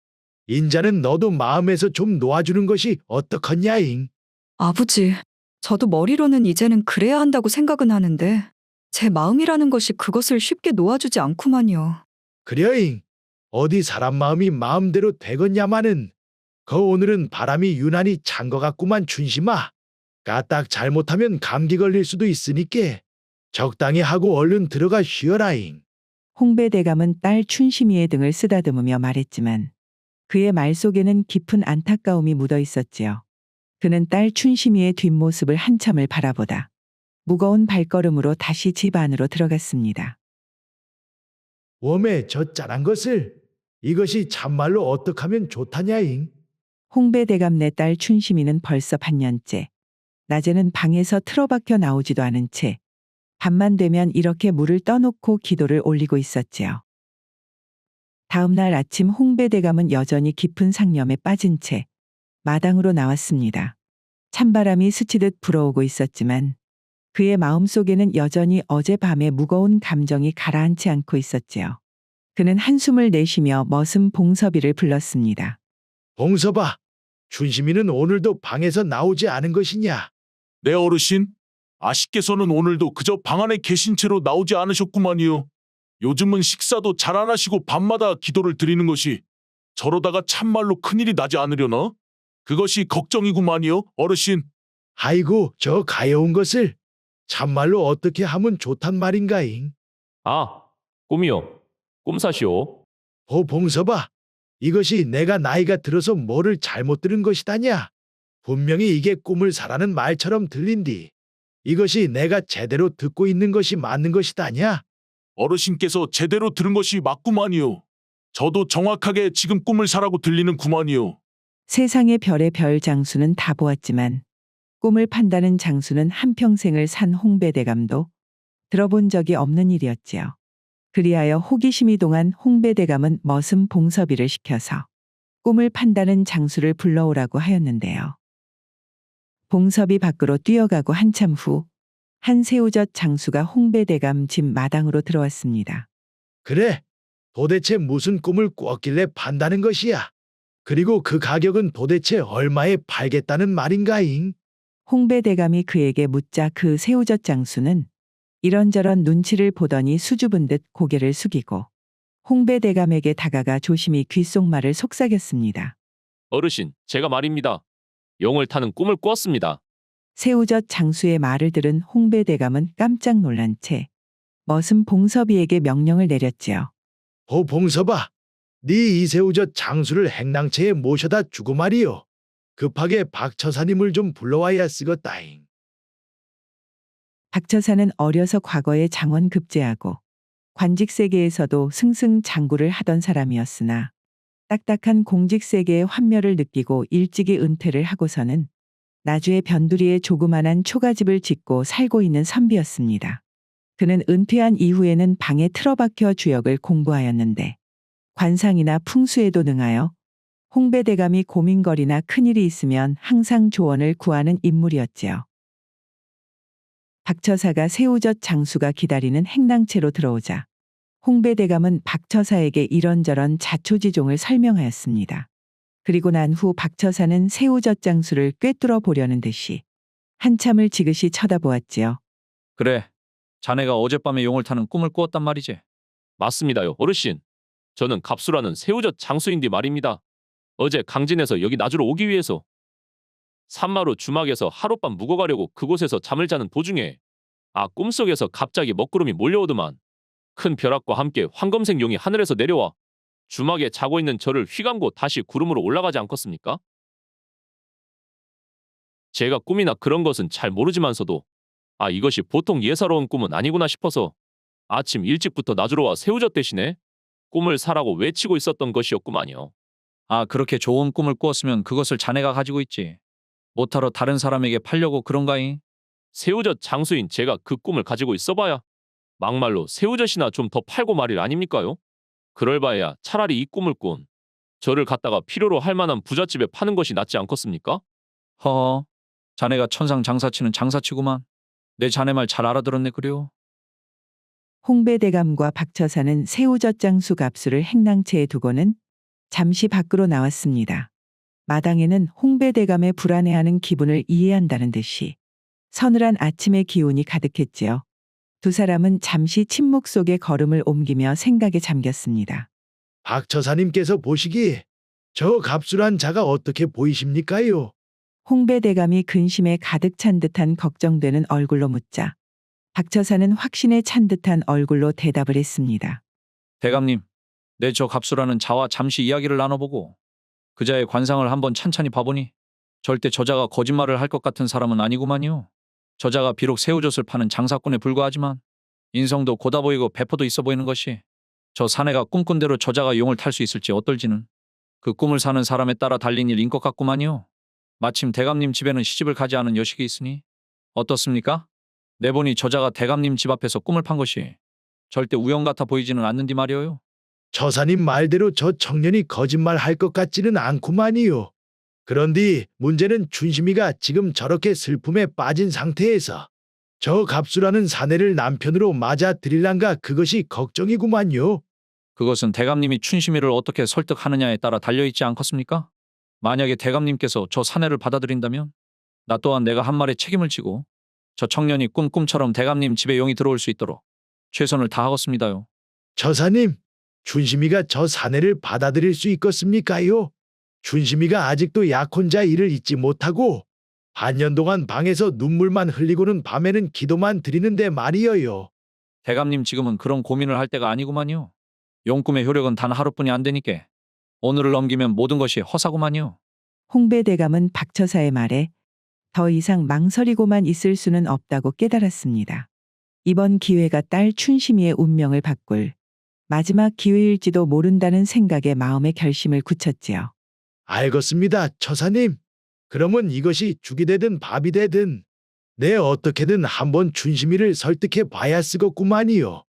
인자는 너도 마음에서 좀 놓아주는 것이 어떻겠냐잉. 아버지, 저도 머리로는 이제는 그래야 한다고 생각은 하는데 제 마음이라는 것이 그것을 쉽게 놓아주지 않구만요. 그려잉. 어디 사람 마음이 마음대로 되겠냐마는 오늘은 바람이 유난히 찬 것 같구만 춘심아. 까딱 잘못하면 감기 걸릴 수도 있으니께 적당히 하고 얼른 들어가 쉬어라잉. 홍배대감은 딸 춘심이의 등을 쓰다듬으며 말했지만 그의 말 속에는 깊은 안타까움이 묻어 있었지요. 그는 딸 춘심이의 뒷모습을 한참을 바라보다 무거운 발걸음으로 다시 집 안으로 들어갔습니다. 웜에 저 짠한 것을 이것이 참말로 어떡하면 좋다냐잉. 홍배대감 내 딸 춘심이는 벌써 반년째. 낮에는 방에서 틀어박혀 나오지도 않은 채 밤만 되면 이렇게 물을 떠놓고 기도를 올리고 있었지요. 다음 날 아침 홍배대감은 여전히 깊은 상념에 빠진 채 마당으로 나왔습니다. 찬바람이 스치듯 불어오고 있었지만 그의 마음속에는 여전히 어젯밤의 무거운 감정이 가라앉지 않고 있었지요. 그는 한숨을 내쉬며 머슴 봉섭이를 불렀습니다. 봉서봐, 춘심이는 오늘도 방에서 나오지 않은 것이냐? 네 어르신, 아씨께서는 오늘도 그저 방 안에 계신 채로 나오지 않으셨구만요. 요즘은 식사도 잘 안 하시고 밤마다 기도를 드리는 것이 저러다가 참말로 큰일이 나지 않으려나? 그것이 걱정이구만요, 어르신. 아이고, 저 가여운 것을 참말로 어떻게 하면 좋단 말인가잉. 아, 꿈이요. 꿈사시오. 봉서봐, 이것이 내가 나이가 들어서 뭐를 잘못 들은 것이다냐? 분명히 이게 꿈을 사라는 말처럼 들린디. 이것이 내가 제대로 듣고 있는 것이 맞는 것이다냐? 어르신께서 제대로 들은 것이 맞구만요. 저도 정확하게 지금 꿈을 사라고 들리는 구만이요. 세상의 별의 별 장수는 다 보았지만 꿈을 판다는 장수는 한평생을 산 홍배대감도 들어본 적이 없는 일이었지요. 그리하여 호기심이 동한 홍배대감은 머슴 봉섭이를 시켜서 꿈을 판다는 장수를 불러오라고 하였는데요. 봉섭이 밖으로 뛰어가고 한참 후 한 새우젓 장수가 홍배대감 집 마당으로 들어왔습니다. 그래, 도대체 무슨 꿈을 꿨길래 판다는 것이야? 그리고 그 가격은 도대체 얼마에 팔겠다는 말인가잉? 홍배대감이 그에게 묻자 그 새우젓 장수는 이런저런 눈치를 보더니 수줍은 듯 고개를 숙이고 홍배대감에게 다가가 조심히 귓속말을 속삭였습니다. 어르신, 제가 말입니다. 용을 타는 꿈을 꾸었습니다. 새우젓 장수의 말을 들은 홍배대감은 깜짝 놀란 채 머슴 봉섭이에게 명령을 내렸지요. 봉서봐, 네 이새우젓 장수를 행랑채에 모셔다 주고 말이오. 급하게 박처사님을 좀 불러와야 쓰겄다잉. 박처사는 어려서 과거에 장원 급제하고 관직세계에서도 승승장구를 하던 사람이었으나 딱딱한 공직세계의 환멸을 느끼고 일찍이 은퇴를 하고서는 나주의 변두리에 조그만한 초가집을 짓고 살고 있는 선비였습니다. 그는 은퇴한 이후에는 방에 틀어박혀 주역을 공부하였는데 관상이나 풍수에도 능하여 홍배대감이 고민거리나 큰일이 있으면 항상 조언을 구하는 인물이었지요. 박처사가 새우젓 장수가 기다리는 행랑채로 들어오자 홍배대감은 박처사에게 이런저런 자초지종을 설명하였습니다. 그리고 난 후 박처사는 새우젓 장수를 꿰뚫어 보려는 듯이 한참을 지그시 쳐다보았지요. 그래, 자네가 어젯밤에 용을 타는 꿈을 꾸었단 말이지. 맞습니다요, 어르신. 저는 갑수라는 새우젓 장수인데 말입니다. 어제 강진에서 여기 나주로 오기 위해서 산마루 주막에서 하룻밤 묵어가려고 그곳에서 잠을 자는 도중에 꿈속에서 갑자기 먹구름이 몰려오더만 큰 벼락과 함께 황검색 용이 하늘에서 내려와 주막에 자고 있는 저를 휘감고 다시 구름으로 올라가지 않겠습니까? 제가 꿈이나 그런 것은 잘 모르지만서도 이것이 보통 예사로운 꿈은 아니구나 싶어서 아침 일찍부터 나주로 와 새우젓 대신에 꿈을 사라고 외치고 있었던 것이었구만요. 그렇게 좋은 꿈을 꾸었으면 그것을 자네가 가지고 있지. 못하러 다른 사람에게 팔려고 그런가잉? 새우젓 장수인 제가 그 꿈을 가지고 있어봐야 막말로 새우젓이나 좀 더 팔고 말일 아닙니까요? 그럴 바에야 차라리 이 꿈을 꾼 저를 갖다가 필요로 할 만한 부잣집에 파는 것이 낫지 않겠습니까? 허허, 자네가 천상 장사치는 장사치구만. 내 자네 말 잘 알아들었네 그려. 홍배대감과 박처사는 새우젓 장수 갑수를 행랑채에 두고는 잠시 밖으로 나왔습니다. 마당에는 홍배대감의 불안해하는 기분을 이해한다는 듯이 서늘한 아침의 기운이 가득했지요. 두 사람은 잠시 침묵 속에 걸음을 옮기며 생각에 잠겼습니다. 박처사님께서 보시기에 저 갑술한 자가 어떻게 보이십니까요? 홍배대감이 근심에 가득 찬 듯한 걱정되는 얼굴로 묻자 박처사는 확신에 찬 듯한 얼굴로 대답을 했습니다. 대감님, 내 저 갑수라는 자와 잠시 이야기를 나눠보고 그자의 관상을 한번 찬찬히 봐보니 절대 저자가 거짓말을 할 것 같은 사람은 아니구만요. 저자가 비록 새우젓을 파는 장사꾼에 불과하지만 인성도 고다 보이고 배포도 있어 보이는 것이 저 사내가 꿈꾼 대로 저자가 용을 탈 수 있을지 어떨지는 그 꿈을 사는 사람에 따라 달린 일인 것 같구만요. 마침 대감님 집에는 시집을 가지 않은 여식이 있으니 어떻습니까? 내보니 저자가 대감님 집 앞에서 꿈을 판 것이 절대 우연 같아 보이지는 않는디 말이에요. 처사님 말대로 저 청년이 거짓말할 것 같지는 않구만이요. 그런데 문제는 춘심이가 지금 저렇게 슬픔에 빠진 상태에서 저 갑수라는 사내를 남편으로 맞아 들일란가 그것이 걱정이구만요. 그것은 대감님이 춘심이를 어떻게 설득하느냐에 따라 달려있지 않겠습니까? 만약에 대감님께서 저 사내를 받아들인다면 나 또한 내가 한 말에 책임을 지고 저 청년이 꿈처럼 대감님 집에 용이 들어올 수 있도록 최선을 다하겠습니다요. 처사님, 춘심이가 저 사내를 받아들일 수 있겠습니까요? 춘심이가 아직도 약혼자 일을 잊지 못하고 반년 동안 방에서 눈물만 흘리고는 밤에는 기도만 드리는데 말이여요. 대감님 지금은 그런 고민을 할 때가 아니구만요. 용꿈의 효력은 단 하루뿐이 안 되니께 오늘을 넘기면 모든 것이 허사구만요. 홍배대감은 박처사의 말에 더 이상 망설이고만 있을 수는 없다고 깨달았습니다. 이번 기회가 딸 춘심이의 운명을 바꿀 마지막 기회일지도 모른다는 생각에 마음의 결심을 굳혔지요. 알겠습니다, 처사님. 그러면 이것이 죽이 되든 밥이 되든 내 어떻게든 한번 춘심이를 설득해 봐야 쓰겠구만이요.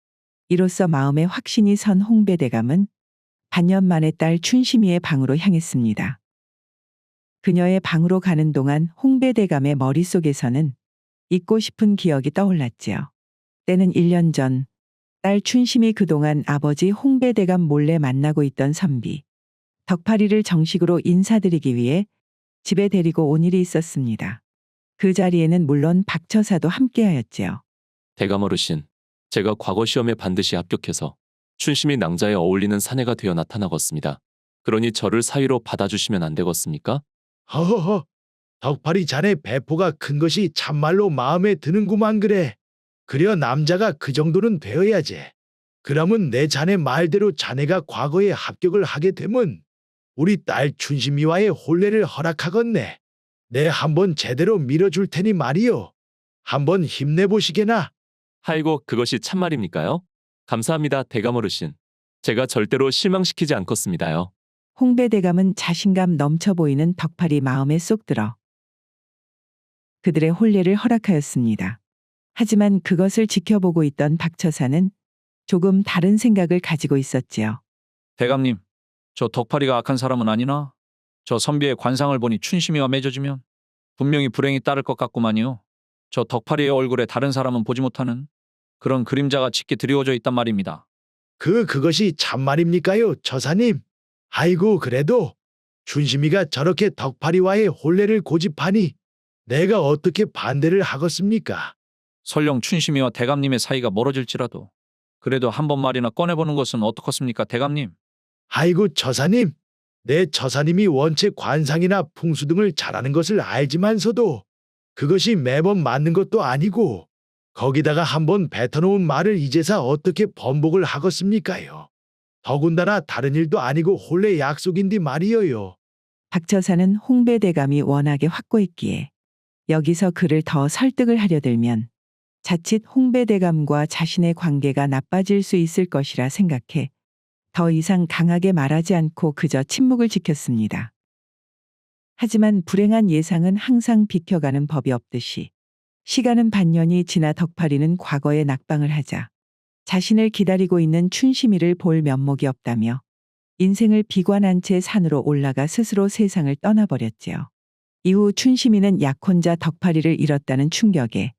이로써 마음에 확신이 선 홍배대감은 반년 만에 딸 춘심이의 방으로 향했습니다. 그녀의 방으로 가는 동안 홍배대감의 머릿속에서는 잊고 싶은 기억이 떠올랐지요. 때는 1년 전 딸 춘심이 그동안 아버지 홍배대감 몰래 만나고 있던 선비 덕파리를 정식으로 인사드리기 위해 집에 데리고 온 일이 있었습니다. 그 자리에는 물론 박처사도 함께하였지요. 대감 어르신, 제가 과거 시험에 반드시 합격해서 춘심이 낭자에 어울리는 사내가 되어 나타나겠습니다. 그러니 저를 사위로 받아주시면 안 되겠습니까? 허허허, 덕파리 자네 배포가 큰 것이 참말로 마음에 드는구만 그래. 그려 남자가 그 정도는 되어야지. 그러면 내 자네 말대로 자네가 과거에 합격을 하게 되면 우리 딸 춘심이와의 혼례를 허락하겠네. 내 한번 제대로 밀어줄 테니 말이요. 한번 힘내보시게나. 아이고, 그것이 참말입니까요? 감사합니다, 대감 어르신. 제가 절대로 실망시키지 않겠습니다요. 홍배대감은 자신감 넘쳐 보이는 덕팔이 마음에 쏙 들어 그들의 혼례를 허락하였습니다. 하지만 그것을 지켜보고 있던 박처사는 조금 다른 생각을 가지고 있었지요. 대감님, 저 덕파리가 악한 사람은 아니나 저 선비의 관상을 보니 춘심이와 맺어지면 분명히 불행이 따를 것 같구만요. 저 덕파리의 얼굴에 다른 사람은 보지 못하는 그런 그림자가 짙게 드리워져 있단 말입니다. 그것이 참말입니까요, 처사님? 아이고 그래도 춘심이가 저렇게 덕파리와의 혼례를 고집하니 내가 어떻게 반대를 하겠습니까? 설령 춘심이와 대감님의 사이가 멀어질지라도 그래도 한 번 말이나 꺼내보는 것은 어떻겠습니까, 대감님? 아이고 처사님, 내 처사님이 원체 관상이나 풍수 등을 잘하는 것을 알지만서도 그것이 매번 맞는 것도 아니고 거기다가 한번 뱉어놓은 말을 이제서 어떻게 번복을 하겠습니까요? 더군다나 다른 일도 아니고 혼례 약속인디 말이여요. 박처사는 홍배대감이 워낙에 확고했기에 여기서 그를 더 설득을 하려 들면 자칫 홍배대감과 자신의 관계가 나빠질 수 있을 것이라 생각해 더 이상 강하게 말하지 않고 그저 침묵을 지켰습니다. 하지만 불행한 예상은 항상 비켜가는 법이 없듯이 시간은 반년이 지나 덕파리는 과거에 낙방을 하자 자신을 기다리고 있는 춘심이를 볼 면목이 없다며 인생을 비관한 채 산으로 올라가 스스로 세상을 떠나버렸지요. 이후 춘심이는 약혼자 덕파리를 잃었다는 충격에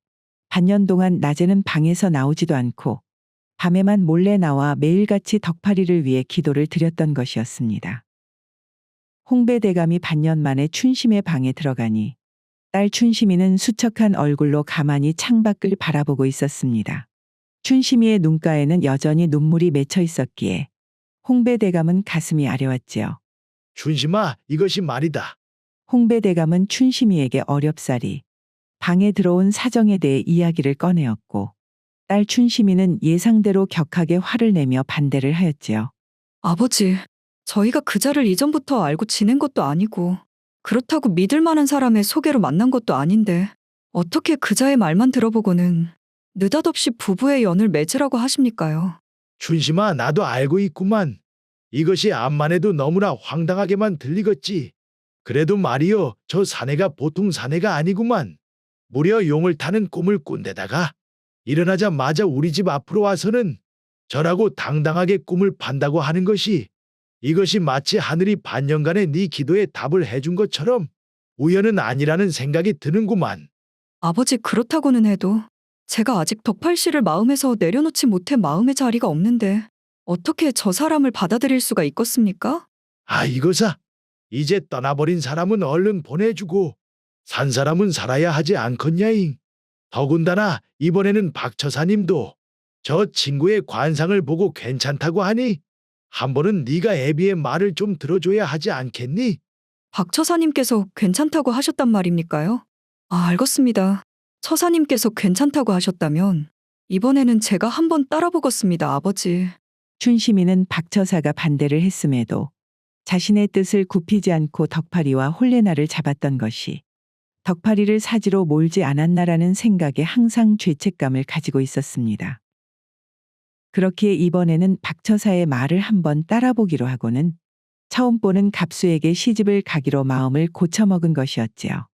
반년 동안 낮에는 방에서 나오지도 않고 밤에만 몰래 나와 매일같이 덕파리를 위해 기도를 드렸던 것이었습니다. 홍배대감이 반년 만에 춘심의 방에 들어가니 딸 춘심이는 수척한 얼굴로 가만히 창밖을 바라보고 있었습니다. 춘심이의 눈가에는 여전히 눈물이 맺혀 있었기에 홍배대감은 가슴이 아려왔지요. 춘심아, 이것이 말이다. 홍배대감은 춘심이에게 어렵사리 방에 들어온 사정에 대해 이야기를 꺼내었고 딸 춘심이는 예상대로 격하게 화를 내며 반대를 하였지요. 아버지, 저희가 그자를 이전부터 알고 지낸 것도 아니고 그렇다고 믿을 만한 사람의 소개로 만난 것도 아닌데 어떻게 그자의 말만 들어보고는 느닷없이 부부의 연을 맺으라고 하십니까요? 춘심아, 나도 알고 있구만. 이것이 암만 해도 너무나 황당하게만 들리겠지. 그래도 말이여, 저 사내가 보통 사내가 아니구만. 무려 용을 타는 꿈을 꾼데다가 일어나자마자 우리 집 앞으로 와서는 저라고 당당하게 꿈을 판다고 하는 것이, 이것이 마치 하늘이 반년간의 네 기도에 답을 해준 것처럼 우연은 아니라는 생각이 드는구만. 아버지 그렇다고는 해도 제가 아직 덕팔 씨를 마음에서 내려놓지 못해 마음의 자리가 없는데 어떻게 저 사람을 받아들일 수가 있겠습니까? 아, 이거사. 이제 떠나버린 사람은 얼른 보내주고 산 사람은 살아야 하지 않겠냐잉. 더군다나 이번에는 박 처사님도 저 친구의 관상을 보고 괜찮다고 하니 한 번은 네가 애비의 말을 좀 들어줘야 하지 않겠니? 박 처사님께서 괜찮다고 하셨단 말입니까요? 아, 알겠습니다. 처사님께서 괜찮다고 하셨다면 이번에는 제가 한번 따라보겠습니다, 아버지. 춘심이는 박처사가 반대를 했음에도 자신의 뜻을 굽히지 않고 덕파리와 홀레나를 잡았던 것이 덕파리를 사지로 몰지 않았나라는 생각에 항상 죄책감을 가지고 있었습니다. 그렇기에 이번에는 박처사의 말을 한번 따라보기로 하고는 처음 보는 갑수에게 시집을 가기로 마음을 고쳐먹은 것이었지요.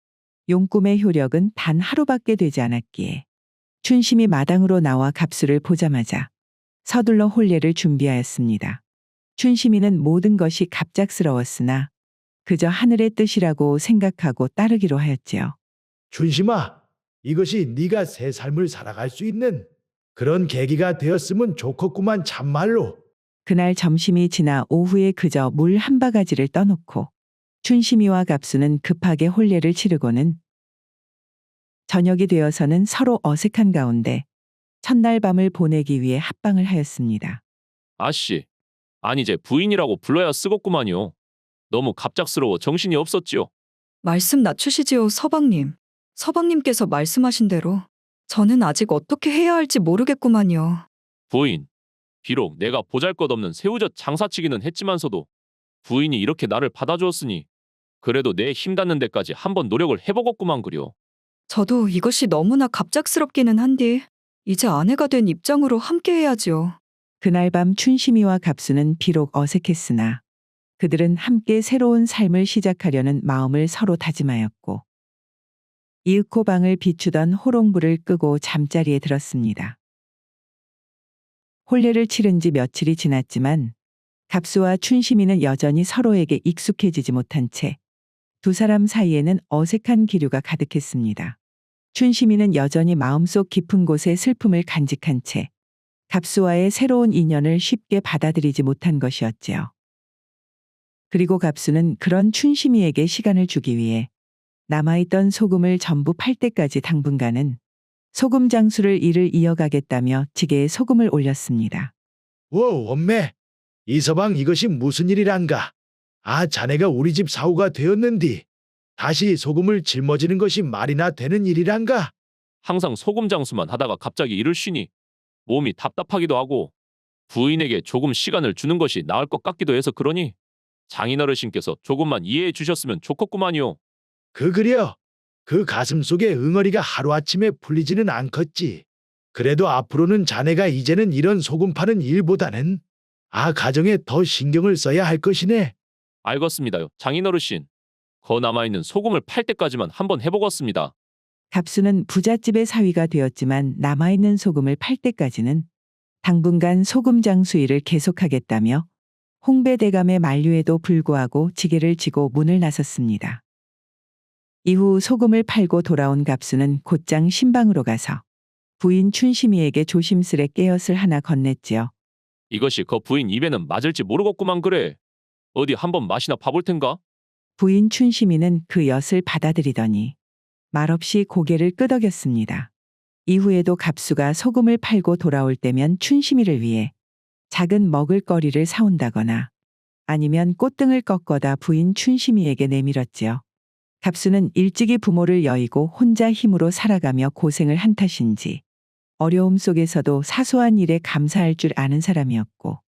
용꿈의 효력은 단 하루밖에 되지 않았기에 춘심이 마당으로 나와 갑수를 보자마자 서둘러 혼례를 준비하였습니다. 춘심이는 모든 것이 갑작스러웠으나 그저 하늘의 뜻이라고 생각하고 따르기로 하였지요. 춘심아, 이것이 네가 새 삶을 살아갈 수 있는 그런 계기가 되었으면 좋겠구만, 참말로. 그날 점심이 지나 오후에 그저 물 한 바가지를 떠놓고 춘심이와 갑수는 급하게 혼례를 치르고는 저녁이 되어서는 서로 어색한 가운데 첫날 밤을 보내기 위해 합방을 하였습니다. 아씨, 아니 제 부인이라고 불러야 쓰겄구만요. 너무 갑작스러워 정신이 없었지요. 말씀 낮추시지요, 서방님. 서방님께서 말씀하신 대로 저는 아직 어떻게 해야 할지 모르겠구만요. 부인, 비록 내가 보잘것없는 새우젓 장사치기는 했지만서도 부인이 이렇게 나를 받아주었으니 그래도 내 힘 닿는 데까지 한번 노력을 해보겠구만 그려. 저도 이것이 너무나 갑작스럽기는 한디 이제 아내가 된 입장으로 함께 해야지요. 그날 밤 춘심이와 갑수는 비록 어색했으나 그들은 함께 새로운 삶을 시작하려는 마음을 서로 다짐하였고 이윽고 방을 비추던 호롱불을 끄고 잠자리에 들었습니다. 혼례를 치른 지 며칠이 지났지만 갑수와 춘심이는 여전히 서로에게 익숙해지지 못한 채 두 사람 사이에는 어색한 기류가 가득했습니다. 춘심이는 여전히 마음속 깊은 곳에 슬픔을 간직한 채 갑수와의 새로운 인연을 쉽게 받아들이지 못한 것이었지요. 그리고 갑수는 그런 춘심이에게 시간을 주기 위해 남아있던 소금을 전부 팔 때까지 당분간은 소금 장수를 일을 이어가겠다며 지게에 소금을 올렸습니다. 원매, 이서방, 이것이 무슨 일이란가? 아, 자네가 우리 집 사후가 되었는디 다시 소금을 짊어지는 것이 말이나 되는 일이란가? 항상 소금 장수만 하다가 갑자기 일을 쉬니 몸이 답답하기도 하고 부인에게 조금 시간을 주는 것이 나을 것 같기도 해서 그러니 장인어르신께서 조금만 이해해 주셨으면 좋겠구만요. 그려. 그 가슴 속의 응어리가 하루아침에 풀리지는 않겠지. 그래도 앞으로는 자네가 이제는 이런 소금 파는 일보다는 가정에 더 신경을 써야 할 것이네. 알겠습니다요. 장인어르신. 거 남아있는 소금을 팔 때까지만 한번 해보겠습니다. 갑수는 부잣집의 사위가 되었지만 남아있는 소금을 팔 때까지는 당분간 소금 장수 일을 계속하겠다며 홍배대감의 만류에도 불구하고 지게를 지고 문을 나섰습니다. 이후 소금을 팔고 돌아온 갑수는 곧장 신방으로 가서 부인 춘심이에게 조심스레 깨엇을 하나 건넸지요. 이것이 거 부인 입에는 맞을지 모르겠구만 그래. 어디 한번 맛이나 봐볼 텐가? 부인 춘심이는 그 엿을 받아들이더니 말없이 고개를 끄덕였습니다. 이후에도 갑수가 소금을 팔고 돌아올 때면 춘심이를 위해 작은 먹을거리를 사온다거나 아니면 꽃등을 꺾어다 부인 춘심이에게 내밀었지요. 갑수는 일찍이 부모를 여의고 혼자 힘으로 살아가며 고생을 한 탓인지 어려움 속에서도 사소한 일에 감사할 줄 아는 사람이었고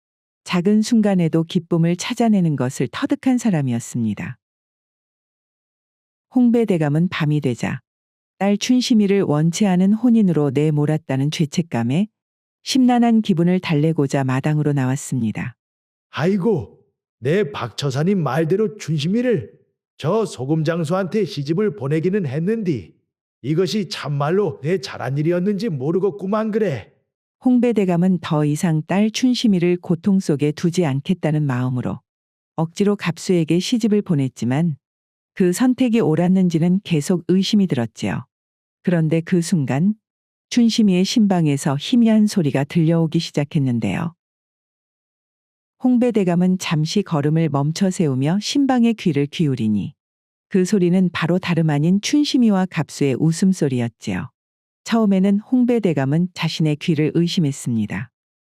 작은 순간에도 기쁨을 찾아내는 것을 터득한 사람이었습니다. 홍배대감은 밤이 되자 딸 춘심이를 원치 않은 혼인으로 내몰았다는 죄책감에 심란한 기분을 달래고자 마당으로 나왔습니다. 아이고, 내 박 처사님 말대로 춘심이를 저 소금 장수한테 시집을 보내기는 했는디 이것이 참말로 내 잘한 일이었는지 모르겠구만 그래. 홍배대감은 더 이상 딸 춘심이를 고통 속에 두지 않겠다는 마음으로 억지로 갑수에게 시집을 보냈지만 그 선택이 옳았는지는 계속 의심이 들었지요. 그런데 그 순간 춘심이의 심방에서 희미한 소리가 들려오기 시작했는데요. 홍배대감은 잠시 걸음을 멈춰 세우며 심방의 귀를 기울이니 그 소리는 바로 다름 아닌 춘심이와 갑수의 웃음소리였지요. 처음에는 홍배대감은 자신의 귀를 의심했습니다.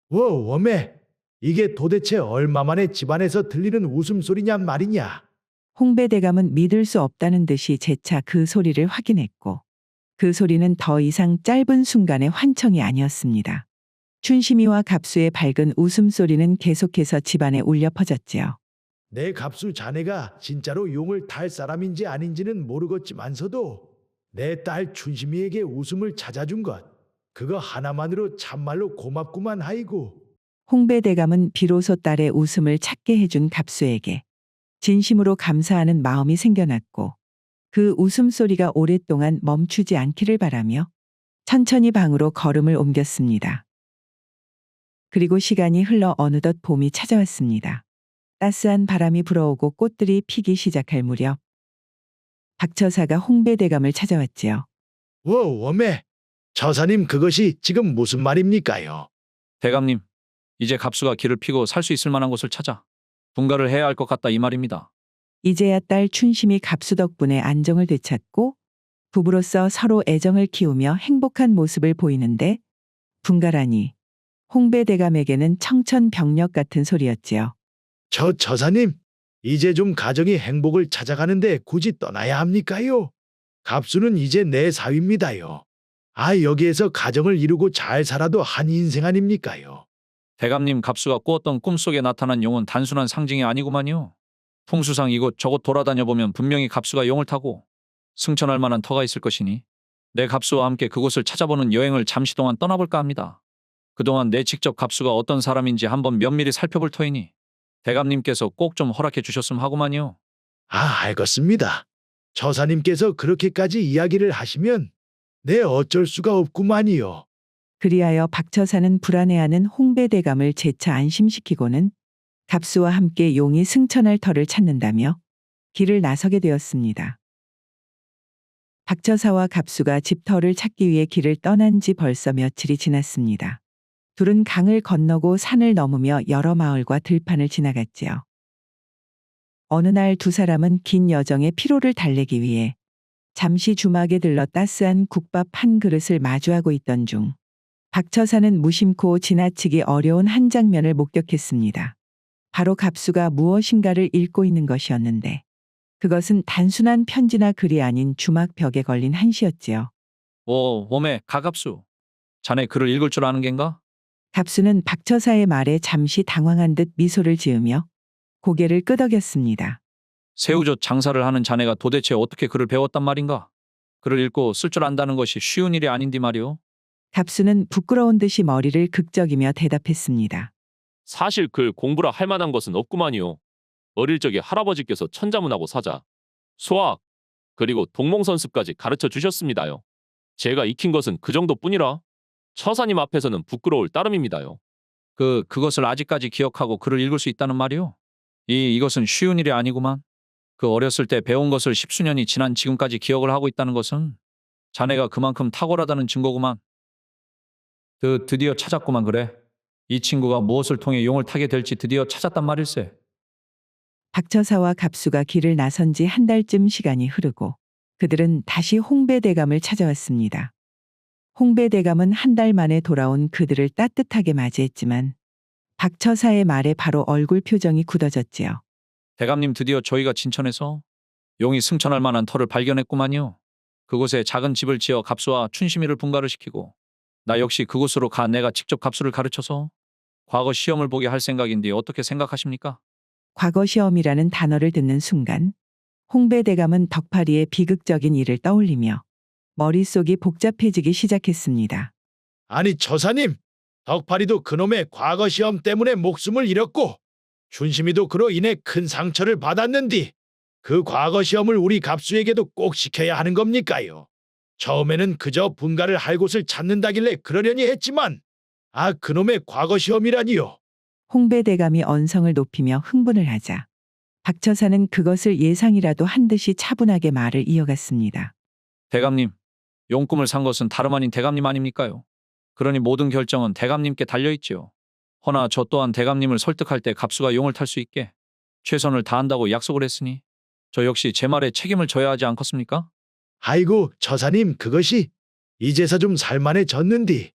워메, 이게 도대체 얼마 만에 집안에서 들리는 웃음소리냔 말이냐. 홍배대감은 믿을 수 없다는 듯이 재차 그 소리를 확인했고 그 소리는 더 이상 짧은 순간의 환청이 아니었습니다. 춘심이와 갑수의 밝은 웃음소리는 계속해서 집안에 울려 퍼졌지요. 내 갑수 자네가 진짜로 용을 탈 사람인지 아닌지는 모르겠지만서도 내 딸 춘심이에게 웃음을 찾아준 것, 그거 하나만으로 참말로 고맙구만 하이고. 홍배대감은 비로소 딸의 웃음을 찾게 해준 갑수에게 진심으로 감사하는 마음이 생겨났고 그 웃음소리가 오랫동안 멈추지 않기를 바라며 천천히 방으로 걸음을 옮겼습니다. 그리고 시간이 흘러 어느덧 봄이 찾아왔습니다. 따스한 바람이 불어오고 꽃들이 피기 시작할 무렵 박처사가 홍배대감을 찾아왔지요. 워메, 처사님 그것이 지금 무슨 말입니까요? 대감님, 이제 갑수가 길을 피고 살 수 있을 만한 곳을 찾아 분가를 해야 할 것 같다 이 말입니다. 이제야 딸 춘심이 갑수 덕분에 안정을 되찾고 부부로서 서로 애정을 키우며 행복한 모습을 보이는데 분가라니 홍배대감에게는 청천벽력 같은 소리였지요. 저 처사님, 이제 좀 가정이 행복을 찾아가는데 굳이 떠나야 합니까요? 갑수는 이제 내 사위입니다요. 여기에서 가정을 이루고 잘 살아도 한 인생 아닙니까요? 대감님, 갑수가 꾸었던 꿈속에 나타난 용은 단순한 상징이 아니구만요. 풍수상 이곳저곳 돌아다녀 보면 분명히 갑수가 용을 타고 승천할 만한 터가 있을 것이니 내 갑수와 함께 그곳을 찾아보는 여행을 잠시 동안 떠나볼까 합니다. 그동안 내 직접 갑수가 어떤 사람인지 한번 면밀히 살펴볼 터이니 대감님께서 꼭 좀 허락해 주셨음 하구만요. 알겠습니다. 처사님께서 그렇게까지 이야기를 하시면 내 어쩔 수가 없구만이요. 그리하여 박처사는 불안해하는 홍배대감을 재차 안심시키고는 갑수와 함께 용이 승천할 터를 찾는다며 길을 나서게 되었습니다. 박처사와 갑수가 집터를 찾기 위해 길을 떠난 지 벌써 며칠이 지났습니다. 둘은 강을 건너고 산을 넘으며 여러 마을과 들판을 지나갔지요. 어느 날 두 사람은 긴 여정의 피로를 달래기 위해 잠시 주막에 들러 따스한 국밥 한 그릇을 마주하고 있던 중 박처사는 무심코 지나치기 어려운 한 장면을 목격했습니다. 바로 갑수가 무엇인가를 읽고 있는 것이었는데 그것은 단순한 편지나 글이 아닌 주막 벽에 걸린 한시였지요. 오메, 가갑수. 자네 글을 읽을 줄 아는 겐가? 갑수는 박처사의 말에 잠시 당황한 듯 미소를 지으며 고개를 끄덕였습니다. 새우젓 장사를 하는 자네가 도대체 어떻게 글을 배웠단 말인가? 글을 읽고 쓸 줄 안다는 것이 쉬운 일이 아닌디 말이오. 갑수는 부끄러운 듯이 머리를 극적이며 대답했습니다. 사실 글 공부라 할 만한 것은 없구만요. 어릴 적에 할아버지께서 천자문하고 사자, 수학, 그리고 동몽선습까지 가르쳐 주셨습니다요. 제가 익힌 것은 그 정도뿐이라 처사님 앞에서는 부끄러울 따름입니다요. 그것을 아직까지 기억하고 글을 읽을 수 있다는 말이오. 이것은 쉬운 일이 아니구만. 그 어렸을 때 배운 것을 십수년이 지난 지금까지 기억을 하고 있다는 것은 자네가 그만큼 탁월하다는 증거구만. 드디어 찾았구만 그래. 이 친구가 무엇을 통해 용을 타게 될지 드디어 찾았단 말일세. 박처사와 갑수가 길을 나선 지 한 달쯤 시간이 흐르고 그들은 다시 홍배대감을 찾아왔습니다. 홍배대감은 한 달 만에 돌아온 그들을 따뜻하게 맞이했지만 박처사의 말에 바로 얼굴 표정이 굳어졌지요. 대감님, 드디어 저희가 진천에서 용이 승천할 만한 터를 발견했구만요. 그곳에 작은 집을 지어 갑수와 춘심이를 분가를 시키고 나 역시 그곳으로 가 내가 직접 갑수를 가르쳐서 과거 시험을 보게 할 생각인데 어떻게 생각하십니까? 과거 시험이라는 단어를 듣는 순간 홍배대감은 덕파리의 비극적인 일을 떠올리며 머릿속이 복잡해지기 시작했습니다. 아니 처사님, 덕팔이도 그놈의 과거 시험 때문에 목숨을 잃었고 춘심이도 그로 인해 큰 상처를 받았는디 그 과거 시험을 우리 갑수에게도 꼭 시켜야 하는 겁니까요? 처음에는 그저 분가를 할 곳을 찾는다길래 그러려니 했지만 그놈의 과거 시험이라니요. 홍배대감이 언성을 높이며 흥분을 하자 박처사는 그것을 예상이라도 한 듯이 차분하게 말을 이어갔습니다. 대감님, 용꿈을 산 것은 다름 아닌 대감님 아닙니까요? 그러니 모든 결정은 대감님께 달려있지요. 허나 저 또한 대감님을 설득할 때 갑수가 용을 탈 수 있게 최선을 다한다고 약속을 했으니 저 역시 제 말에 책임을 져야 하지 않겠습니까? 아이고 처사님 그것이 이제서 좀 살만해졌는디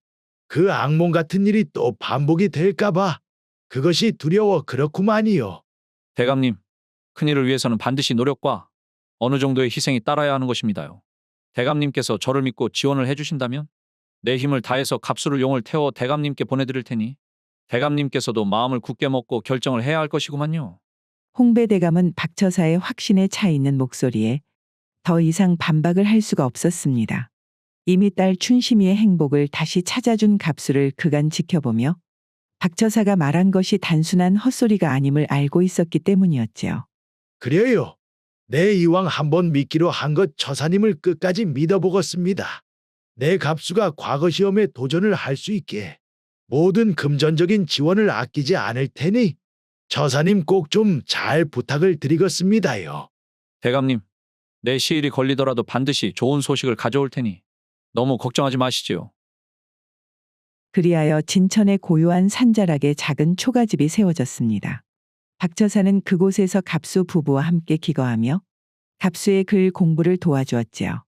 그 악몽 같은 일이 또 반복이 될까봐 그것이 두려워 그렇구만이요. 대감님, 큰일을 위해서는 반드시 노력과 어느 정도의 희생이 따라야 하는 것입니다요. 대감님께서 저를 믿고 지원을 해주신다면 내 힘을 다해서 갑수를 용을 태워 대감님께 보내드릴 테니 대감님께서도 마음을 굳게 먹고 결정을 해야 할 것이구만요. 홍배대감은 박처사의 확신에 차 있는 목소리에 더 이상 반박을 할 수가 없었습니다. 이미 딸 춘심이의 행복을 다시 찾아준 갑수를 그간 지켜보며 박처사가 말한 것이 단순한 헛소리가 아님을 알고 있었기 때문이었지요. 그래요. 내 이왕 한번 믿기로 한 것 처사님을 끝까지 믿어보겠습니다. 내 갑수가 과거 시험에 도전을 할 수 있게 모든 금전적인 지원을 아끼지 않을 테니 처사님 꼭 좀 잘 부탁을 드리겠습니다요. 대감님, 내 시일이 걸리더라도 반드시 좋은 소식을 가져올 테니 너무 걱정하지 마시지요. 그리하여 진천의 고요한 산자락에 작은 초가집이 세워졌습니다. 박처사는 그곳에서 갑수 부부와 함께 기거하며 갑수의 글 공부를 도와주었지요.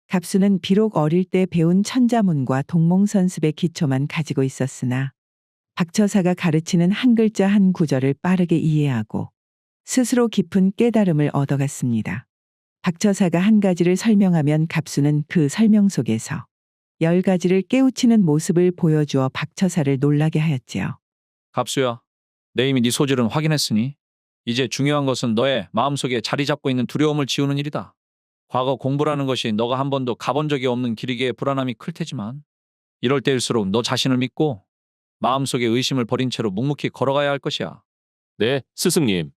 갑수는 비록 어릴 때 배운 천자문과 동몽선습의 기초만 가지고 있었으나 박처사가 가르치는 한 글자 한 구절을 빠르게 이해하고 스스로 깊은 깨달음을 얻어갔습니다. 박처사가 한 가지를 설명하면 갑수는 그 설명 속에서 10가지를 깨우치는 모습을 보여주어 박처사를 놀라게 하였지요. 갑수야, 내 이미 네 소질은 확인했으니 이제 중요한 것은 너의 마음속에 자리 잡고 있는 두려움을 지우는 일이다. 과거 공부라는 것이 너가 한 번도 가본 적이 없는 길이기에 불안함이 클 테지만 이럴 때일수록 너 자신을 믿고 마음속에 의심을 버린 채로 묵묵히 걸어가야 할 것이야. 네, 스승님.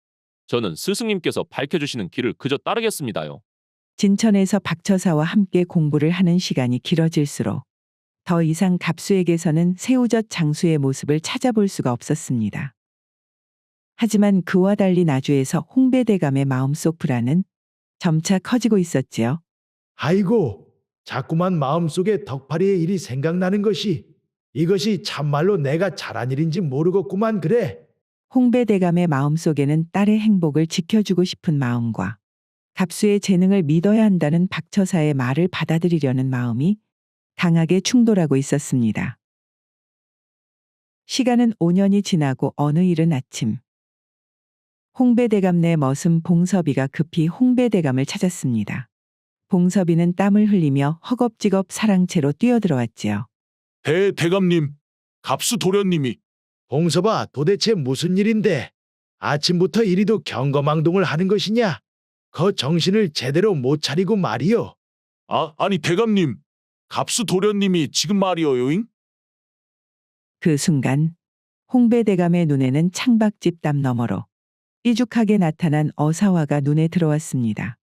저는 스승님께서 밝혀주시는 길을 그저 따르겠습니다요. 진천에서 박처사와 함께 공부를 하는 시간이 길어질수록 더 이상 갑수에게서는 새우젓 장수의 모습을 찾아볼 수가 없었습니다. 하지만 그와 달리 나주에서 홍배대감의 마음속 불안은 점차 커지고 있었지요. 아이고 자꾸만 마음속에 덕팔이의 일이 생각나는 것이 이것이 참말로 내가 잘한 일인지 모르겠구만 그래. 홍배대감의 마음속에는 딸의 행복을 지켜주고 싶은 마음과 갑수의 재능을 믿어야 한다는 박처사의 말을 받아들이려는 마음이 강하게 충돌하고 있었습니다. 시간은 5년이 지나고 어느 이른 아침 홍배대감 내 머슴 봉섭이가 급히 홍배대감을 찾았습니다. 봉섭이는 땀을 흘리며 허겁지겁 사랑채로 뛰어들어왔지요. 대감님, 갑수 도련님이 봉섭아 도대체 무슨 일인데 아침부터 이리도 경거망동을 하는 것이냐? 거 정신을 제대로 못 차리고 말이요. 아니 대감님, 갑수 도련님이 지금 말이어요잉? 그 순간 홍배대감의 눈에는 창밖집 담 너머로 삐죽하게 나타난 어사화가 눈에 들어왔습니다.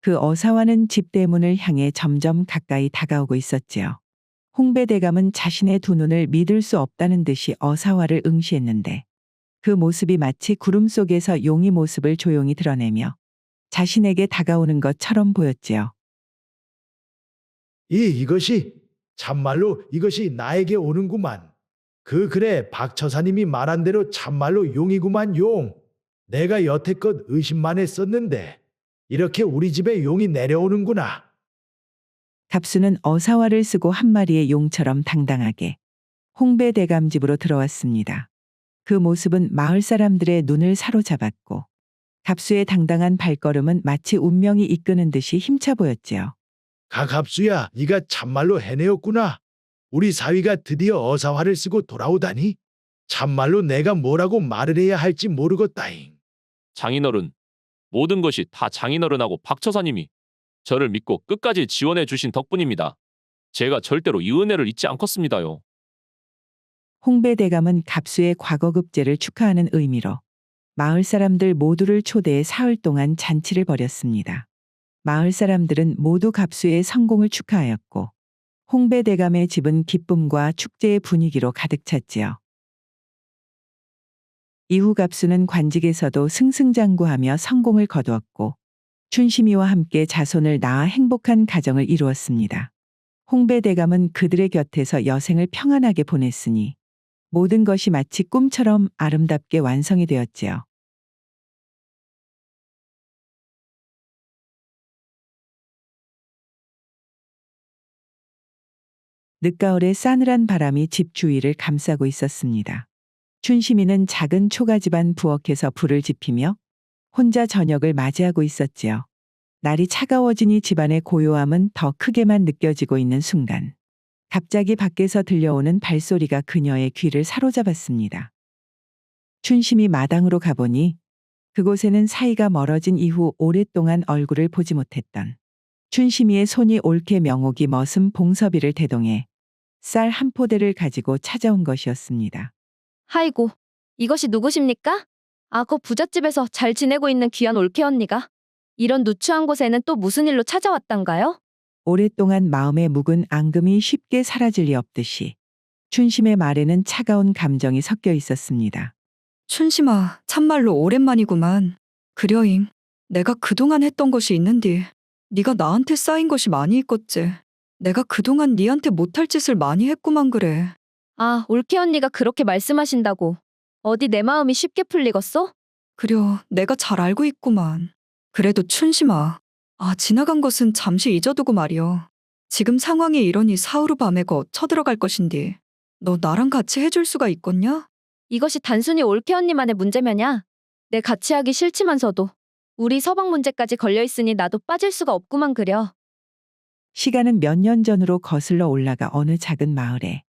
그 어사화는 집 대문을 향해 점점 가까이 다가오고 있었지요. 홍배대감은 자신의 두 눈을 믿을 수 없다는 듯이 어사화를 응시했는데 그 모습이 마치 구름 속에서 용이 모습을 조용히 드러내며 자신에게 다가오는 것처럼 보였지요. 이것이 참말로 이것이 나에게 오는구만. 그래 박처사님이 말한 대로 참말로 용이구만 용. 내가 여태껏 의심만 했었는데 이렇게 우리 집에 용이 내려오는구나. 갑수는 어사화를 쓰고 한 마리의 용처럼 당당하게 홍배대감 집으로 들어왔습니다. 그 모습은 마을 사람들의 눈을 사로잡았고 갑수의 당당한 발걸음은 마치 운명이 이끄는 듯이 힘차 보였지요. 갑수야, 네가 참말로 해내었구나. 우리 사위가 드디어 어사화를 쓰고 돌아오다니. 참말로 내가 뭐라고 말을 해야 할지 모르겠다잉. 장인어른, 모든 것이 다 장인어른하고 박처사님이 저를 믿고 끝까지 지원해 주신 덕분입니다. 제가 절대로 이 은혜를 잊지 않겠습니다요. 홍배대감은 갑수의 과거급제를 축하하는 의미로 마을 사람들 모두를 초대해 사흘 동안 잔치를 벌였습니다. 마을 사람들은 모두 갑수의 성공을 축하하였고 홍배대감의 집은 기쁨과 축제의 분위기로 가득 찼지요. 이후 갑수는 관직에서도 승승장구하며 성공을 거두었고 춘심이와 함께 자손을 낳아 행복한 가정을 이루었습니다. 홍배대감은 그들의 곁에서 여생을 평안하게 보냈으니 모든 것이 마치 꿈처럼 아름답게 완성이 되었지요. 늦가을에 싸늘한 바람이 집 주위를 감싸고 있었습니다. 춘심이는 작은 초가집안 부엌에서 불을 지피며 혼자 저녁을 맞이하고 있었지요. 날이 차가워지니 집안의 고요함은 더 크게만 느껴지고 있는 순간 갑자기 밖에서 들려오는 발소리가 그녀의 귀를 사로잡았습니다. 춘심이 마당으로 가보니 그곳에는 사이가 멀어진 이후 오랫동안 얼굴을 보지 못했던 춘심이의 손이 옳게 명옥이 머슴 봉섭이를 대동해 쌀 한 포대를 가지고 찾아온 것이었습니다. 아이고, 이것이 누구십니까? 그 부잣집에서 잘 지내고 있는 귀한 올케 언니가 이런 누추한 곳에는 또 무슨 일로 찾아왔단가요? 오랫동안 마음에 묵은 앙금이 쉽게 사라질 리 없듯이 춘심의 말에는 차가운 감정이 섞여 있었습니다. 춘심아, 참말로 오랜만이구만. 그려잉. 내가 그동안 했던 것이 있는디. 네가 나한테 쌓인 것이 많이 있겠지. 내가 그동안 네한테 못할 짓을 많이 했구만 그래. 올케 언니가 그렇게 말씀하신다고 어디 내 마음이 쉽게 풀리겠어? 그려, 내가 잘 알고 있구만. 그래도 춘심아, 지나간 것은 잠시 잊어두고 말이여. 지금 상황이 이러니 사후로 밤에 쳐들어갈 것인디. 너 나랑 같이 해줄 수가 있겠냐? 이것이 단순히 올케 언니만의 문제면야. 내 같이 하기 싫지만서도 우리 서방 문제까지 걸려있으니 나도 빠질 수가 없구만 그려. 시간은 몇 년 전으로 거슬러 올라가 어느 작은 마을에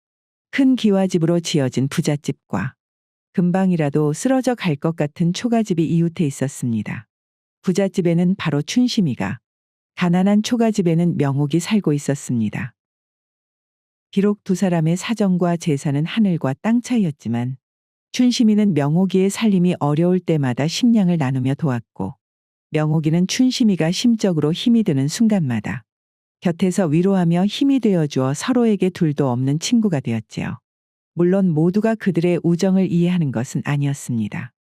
큰 기와집으로 지어진 부잣집과 금방이라도 쓰러져 갈 것 같은 초가집이 이웃해 있었습니다. 부잣집에는 바로 춘심이가, 가난한 초가집에는 명옥이 살고 있었습니다. 비록 두 사람의 사정과 재산은 하늘과 땅 차이였지만 춘심이는 명옥이의 살림이 어려울 때마다 식량을 나누며 도왔고 명옥이는 춘심이가 심적으로 힘이 드는 순간마다 곁에서 위로하며 힘이 되어주어 서로에게 둘도 없는 친구가 되었지요. 물론 모두가 그들의 우정을 이해하는 것은 아니었습니다.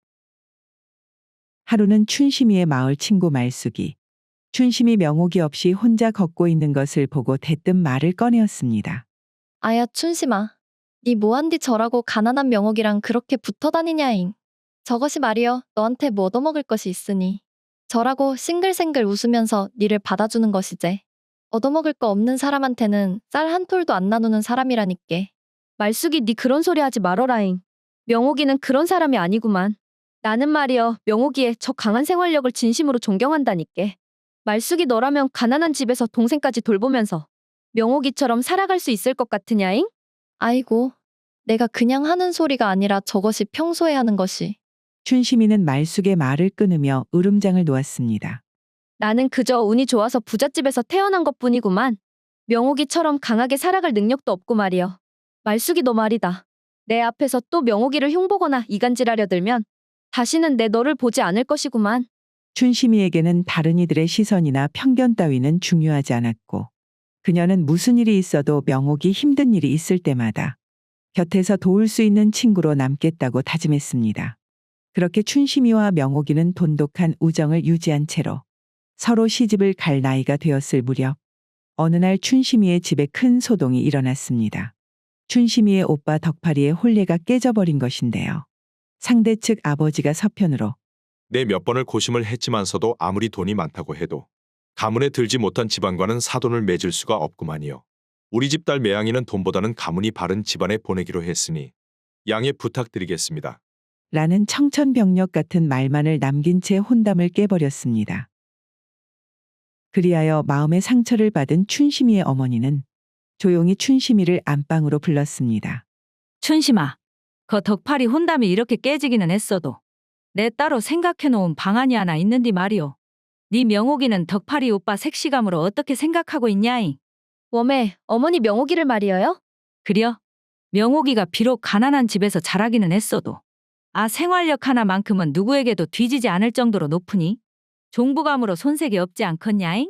하루는 춘심이의 마을 친구 말숙이 춘심이 명옥이 없이 혼자 걷고 있는 것을 보고 대뜸 말을 꺼내었습니다. 아야 춘심아, 니 뭐한디 저라고 가난한 명옥이랑 그렇게 붙어 다니냐잉. 저것이 말이여 너한테 뭐 얻어먹을 것이 있으니 저라고 싱글생글 웃으면서 니를 받아주는 것이제. 얻어먹을 거 없는 사람한테는 쌀 한 톨도 안 나누는 사람이라니께. 말숙이 니 그런 소리 하지 말어라잉. 명옥이는 그런 사람이 아니구만. 나는 말이여 명옥이의 저 강한 생활력을 진심으로 존경한다니께. 말숙이 너라면 가난한 집에서 동생까지 돌보면서 명옥이처럼 살아갈 수 있을 것 같으냐잉? 아이고, 내가 그냥 하는 소리가 아니라 저것이 평소에 하는 것이. 춘심이는 말숙의 말을 끊으며 으름장을 놓았습니다. 나는 그저 운이 좋아서 부잣집에서 태어난 것뿐이구만. 명옥이처럼 강하게 살아갈 능력도 없고 말이여. 말숙이 너 말이다. 내 앞에서 또 명옥이를 흉보거나 이간질하려 들면 다시는 내 너를 보지 않을 것이구만. 춘심이에게는 다른 이들의 시선이나 편견 따위는 중요하지 않았고 그녀는 무슨 일이 있어도 명옥이 힘든 일이 있을 때마다 곁에서 도울 수 있는 친구로 남겠다고 다짐했습니다. 그렇게 춘심이와 명옥이는 돈독한 우정을 유지한 채로 서로 시집을 갈 나이가 되었을 무렵 어느 날 춘심이의 집에 큰 소동이 일어났습니다. 춘심이의 오빠 덕파리의 혼례가 깨져버린 것인데요. 상대 측 아버지가 서편으로 내 몇 번을 고심을 했지만서도 아무리 돈이 많다고 해도 가문에 들지 못한 집안과는 사돈을 맺을 수가 없구만이요. 우리 집 딸 매양이는 돈보다는 가문이 바른 집안에 보내기로 했으니 양해 부탁드리겠습니다. 라는 청천벽력 같은 말만을 남긴 채 혼담을 깨버렸습니다. 그리하여 마음의 상처를 받은 춘심이의 어머니는 조용히 춘심이를 안방으로 불렀습니다. 춘심아, 그 덕팔이 혼담이 이렇게 깨지기는 했어도 내 따로 생각해놓은 방안이 하나 있는디 말이오. 네 명옥이는 덕팔이 오빠 색시감으로 어떻게 생각하고 있냐잉? 웜에 어머니 명옥이를 말이어요? 그려? 명옥이가 비록 가난한 집에서 자라기는 했어도 생활력 하나만큼은 누구에게도 뒤지지 않을 정도로 높으니 종부감으로 손색이 없지 않겠냐잉?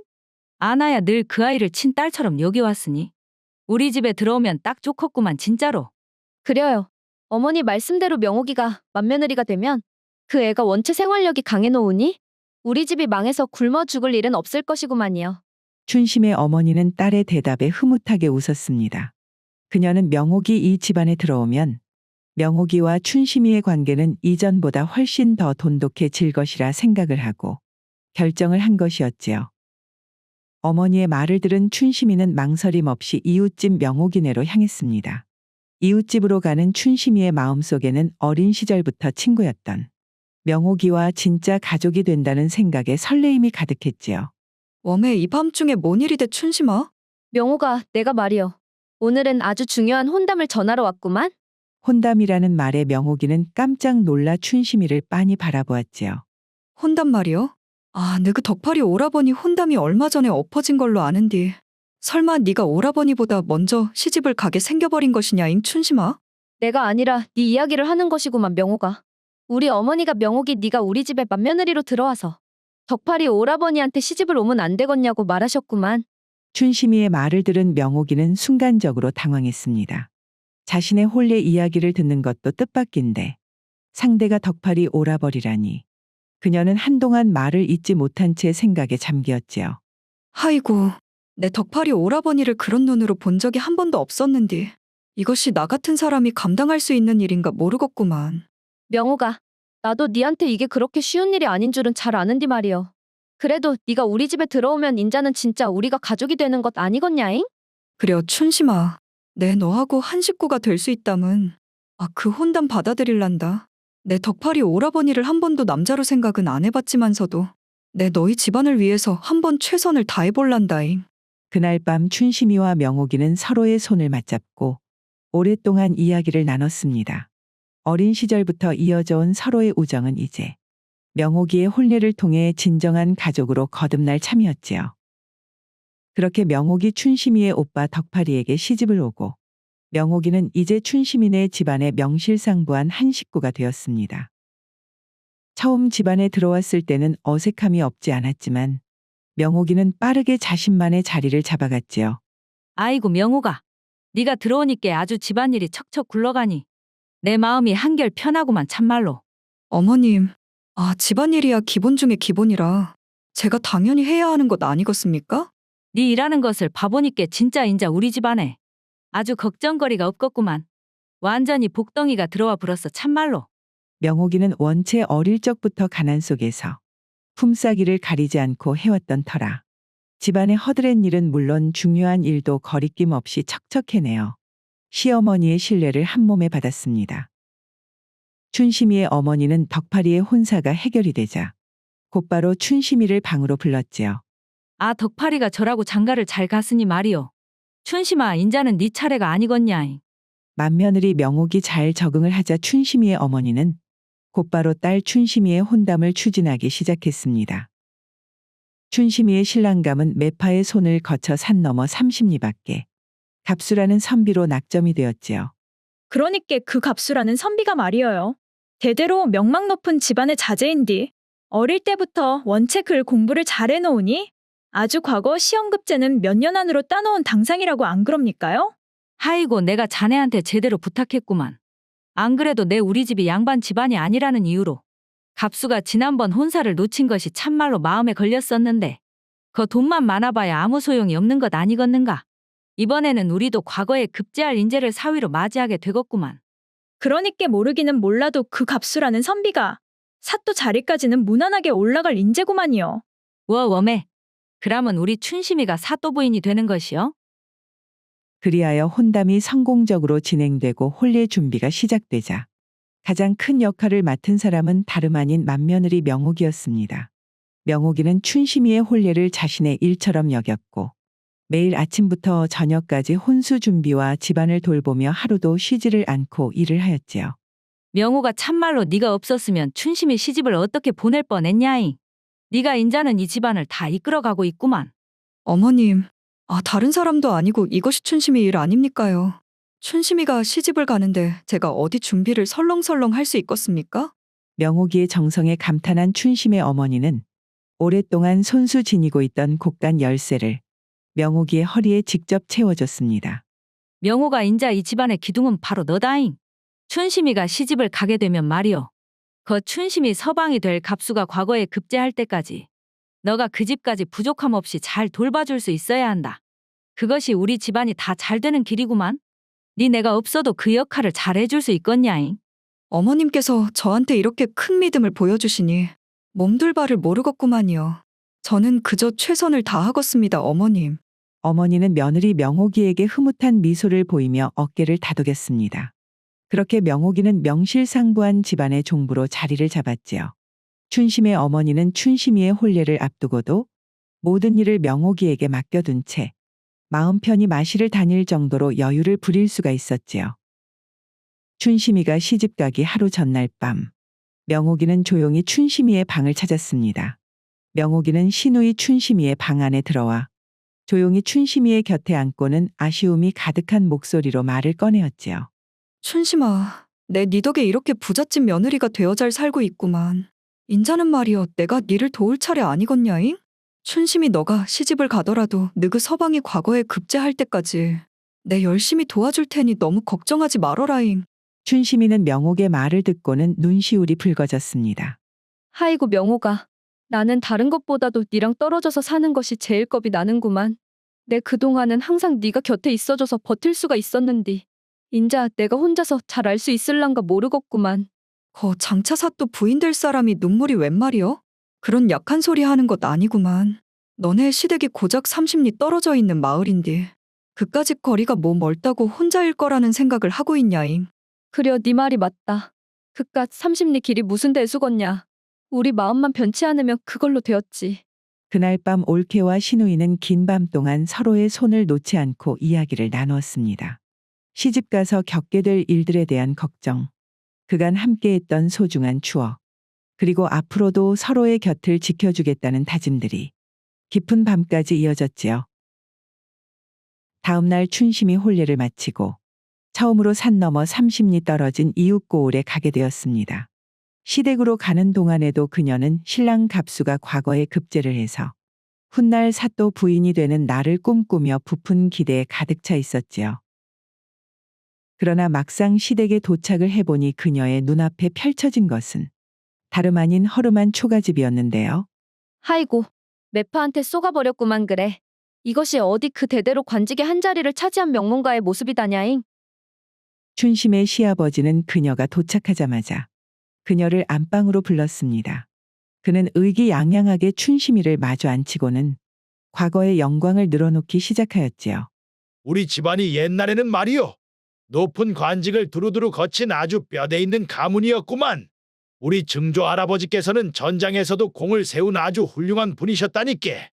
나야 늘 그 아이를 친딸처럼 여겨왔으니 우리 집에 들어오면 딱 좋겠구만 진짜로. 그려요. 어머니 말씀대로 명옥이가 맏며느리가 되면 그 애가 원체 생활력이 강해 놓으니 우리 집이 망해서 굶어 죽을 일은 없을 것이구만요. 춘심의 어머니는 딸의 대답에 흐뭇하게 웃었습니다. 그녀는 명옥이 이 집안에 들어오면 명옥이와 춘심이의 관계는 이전보다 훨씬 더 돈독해질 것이라 생각을 하고 결정을 한 것이었지요. 어머니의 말을 들은 춘심이는 망설임 없이 이웃집 명옥이네로 향했습니다. 이웃집으로 가는 춘심이의 마음속에는 어린 시절부터 친구였던 명옥이와 진짜 가족이 된다는 생각에 설레임이 가득했지요. 웜에 이 밤중에 뭔 일이 돼 춘심아? 명옥아, 내가 말이여. 오늘은 아주 중요한 혼담을 전하러 왔구만. 혼담이라는 말에 명옥이는 깜짝 놀라 춘심이를 빤히 바라보았지요. 혼담 말이요? 내 그 덕팔이 오라버니 혼담이 얼마 전에 엎어진 걸로 아는디. 설마 네가 오라버니보다 먼저 시집을 가게 생겨버린 것이냐잉 춘심아? 내가 아니라 네 이야기를 하는 것이구만 명옥아. 우리 어머니가 명옥이 네가 우리 집에 맏며느리로 들어와서 덕팔이 오라버니한테 시집을 오면 안 되겠냐고 말하셨구만. 춘심이의 말을 들은 명옥이는 순간적으로 당황했습니다. 자신의 혼례 이야기를 듣는 것도 뜻밖인데 상대가 덕팔이 오라버리라니. 그녀는 한동안 말을 잇지 못한 채 생각에 잠기었지요. 아이고, 내 덕팔이 오라버니를 그런 눈으로 본 적이 한 번도 없었는디. 이것이 나 같은 사람이 감당할 수 있는 일인가 모르겠구만. 명옥아, 나도 니한테 이게 그렇게 쉬운 일이 아닌 줄은 잘 아는디 말이여. 그래도 네가 우리 집에 들어오면 인자는 진짜 우리가 가족이 되는 것 아니겠냐잉? 그려 춘심아, 내 너하고 한 식구가 될 수 있담은 그 혼담 받아들일란다. 내 덕팔이 오라버니를 한 번도 남자로 생각은 안 해봤지만서도 내 너희 집안을 위해서 한 번 최선을 다해볼란다잉. 그날 밤 춘심이와 명옥이는 서로의 손을 맞잡고 오랫동안 이야기를 나눴습니다. 어린 시절부터 이어져 온 서로의 우정은 이제 명옥이의 혼례를 통해 진정한 가족으로 거듭날 참이었지요. 그렇게 명옥이 춘심이의 오빠 덕팔이에게 시집을 오고 명옥이는 이제 춘심이네 집안의 명실상부한 한 식구가 되었습니다. 처음 집안에 들어왔을 때는 어색함이 없지 않았지만 명옥이는 빠르게 자신만의 자리를 잡아갔지요. 아이고 명옥아, 네가 들어오니까 아주 집안일이 척척 굴러가니 내 마음이 한결 편하구만 참말로. 어머님, 집안일이야 기본 중에 기본이라 제가 당연히 해야 하는 것 아니겠습니까? 네 일하는 것을 봐보니까 진짜 인자 우리 집안에 아주 걱정거리가 없겠구만. 완전히 복덩이가 들어와 불었어 참말로. 명옥이는 원체 어릴 적부터 가난 속에서 품삯이를 가리지 않고 해왔던 터라 집안의 허드렛 일은 물론 중요한 일도 거리낌 없이 척척 해내어 시어머니의 신뢰를 한몸에 받았습니다. 춘심이의 어머니는 덕팔이의 혼사가 해결이 되자 곧바로 춘심이를 방으로 불렀지요. 덕팔이가 저라고 장가를 잘 갔으니 말이오. 춘심아, 인자는 네 차례가 아니겠냐잉. 맏며느리 명옥이 잘 적응을 하자 춘심이의 어머니는 곧바로 딸 춘심이의 혼담을 추진하기 시작했습니다. 춘심이의 신랑감은 매파의 손을 거쳐 산 너머 30리 밖에 갑수라는 선비로 낙점이 되었지요. 그러니께 그 갑수라는 선비가 말이어요. 대대로 명망 높은 집안의 자제인디 어릴 때부터 원체 글 공부를 잘해놓으니 아주 과거 시험급제는 몇 년 안으로 따놓은 당상이라고 안 그럽니까요? 아이고 내가 자네한테 제대로 부탁했구만. 안 그래도 내 우리 집이 양반 집안이 아니라는 이유로 갑수가 지난번 혼사를 놓친 것이 참말로 마음에 걸렸었는데 그 돈만 많아봐야 아무 소용이 없는 것 아니겠는가. 이번에는 우리도 과거에 급제할 인재를 사위로 맞이하게 되겠구만. 그러니께 모르기는 몰라도 그 갑수라는 선비가 사또 자리까지는 무난하게 올라갈 인재구만이요. 워웜에 그러면 우리 춘심이가 사또 부인이 되는 것이요? 그리하여 혼담이 성공적으로 진행되고 혼례 준비가 시작되자 가장 큰 역할을 맡은 사람은 다름 아닌 맏며느리 명옥이었습니다. 명옥이는 춘심이의 혼례를 자신의 일처럼 여겼고 매일 아침부터 저녁까지 혼수 준비와 집안을 돌보며 하루도 쉬지를 않고 일을 하였지요. 명호가 참말로 네가 없었으면 춘심이 시집을 어떻게 보낼 뻔했냐잉. 네가 인자는 이 집안을 다 이끌어가고 있구만. 어머님, 다른 사람도 아니고 이것이 춘심이 일 아닙니까요? 춘심이가 시집을 가는데 제가 어디 준비를 설렁설렁 할 수 있겠습니까? 명옥이의 정성에 감탄한 춘심의 어머니는 오랫동안 손수 지니고 있던 곡간 열쇠를 명옥이의 허리에 직접 채워줬습니다. 명호가 인자 이 집안의 기둥은 바로 너다잉. 춘심이가 시집을 가게 되면 말이오. 그 춘심이 서방이 될 갑수가 과거에 급제할 때까지 너가 그 집까지 부족함 없이 잘 돌봐줄 수 있어야 한다. 그것이 우리 집안이 다 잘 되는 길이구만. 네 내가 없어도 그 역할을 잘 해줄 수 있겠냐잉. 어머님께서 저한테 이렇게 큰 믿음을 보여주시니 몸둘 바를 모르겠구만요. 저는 그저 최선을 다하겠습니다, 어머님. 어머니는 며느리 명옥이에게 흐뭇한 미소를 보이며 어깨를 다독였습니다. 그렇게 명옥이는 명실상부한 집안의 종부로 자리를 잡았지요. 춘심의 어머니는 춘심이의 혼례를 앞두고도 모든 일을 명옥이에게 맡겨둔 채 마음 편히 마실을 다닐 정도로 여유를 부릴 수가 있었지요. 춘심이가 시집가기 하루 전날 밤, 명옥이는 조용히 춘심이의 방을 찾았습니다. 명옥이는 신우이 춘심이의 방 안에 들어와 조용히 춘심이의 곁에 앉고는 아쉬움이 가득한 목소리로 말을 꺼내었지요. 춘심아, 내 네 덕에 이렇게 부잣집 며느리가 되어 잘 살고 있구만. 인자는 말이여, 내가 니를 도울 차례 아니겠냐잉? 춘심이 너가 시집을 가더라도 느그 서방이 과거에 급제할 때까지 내 열심히 도와줄 테니 너무 걱정하지 말어라잉. 춘심이는 명옥의 말을 듣고는 눈시울이 붉어졌습니다. 하이고 명호가. 나는 다른 것보다도 니랑 떨어져서 사는 것이 제일 겁이 나는구만. 내 그동안은 항상 네가 곁에 있어줘서 버틸 수가 있었는디. 인자 내가 혼자서 잘 알 수 있을란가 모르겠구만. 거 장차 사또 부인 될 사람이 눈물이 웬 말이여? 그런 약한 소리 하는 것 아니구만. 너네 시댁이 고작 30리 떨어져 있는 마을인데 그까짓 거리가 뭐 멀다고 혼자일 거라는 생각을 하고 있냐잉. 그려 네 말이 맞다. 그깟 30리 길이 무슨 대수겠냐. 우리 마음만 변치 않으면 그걸로 되었지. 그날 밤 올케와 신우이는 긴 밤 동안 서로의 손을 놓지 않고 이야기를 나누었습니다. 시집가서 겪게 될 일들에 대한 걱정, 그간 함께했던 소중한 추억, 그리고 앞으로도 서로의 곁을 지켜주겠다는 다짐들이 깊은 밤까지 이어졌지요. 다음 날 춘심이 혼례를 마치고 처음으로 산 너머 30리 떨어진 이웃고을에 가게 되었습니다. 시댁으로 가는 동안에도 그녀는 신랑 갑수가 과거에 급제를 해서 훗날 사또 부인이 되는 날을 꿈꾸며 부푼 기대에 가득 차 있었지요. 그러나 막상 시댁에 도착을 해보니 그녀의 눈앞에 펼쳐진 것은 다름 아닌 허름한 초가집이었는데요. 하이고, 매파한테 쏘가버렸구만 그래. 이것이 어디 그 대대로 관직의 한 자리를 차지한 명문가의 모습이다냐잉. 춘심의 시아버지는 그녀가 도착하자마자 그녀를 안방으로 불렀습니다. 그는 의기양양하게 춘심이를 마주 앉히고는 과거의 영광을 늘어놓기 시작하였지요. 우리 집안이 옛날에는 말이요. 높은 관직을 두루두루 거친 아주 뼈대 있는 가문이었구만. 우리 증조 할아버지께서는 전장에서도 공을 세운 아주 훌륭한 분이셨다니께.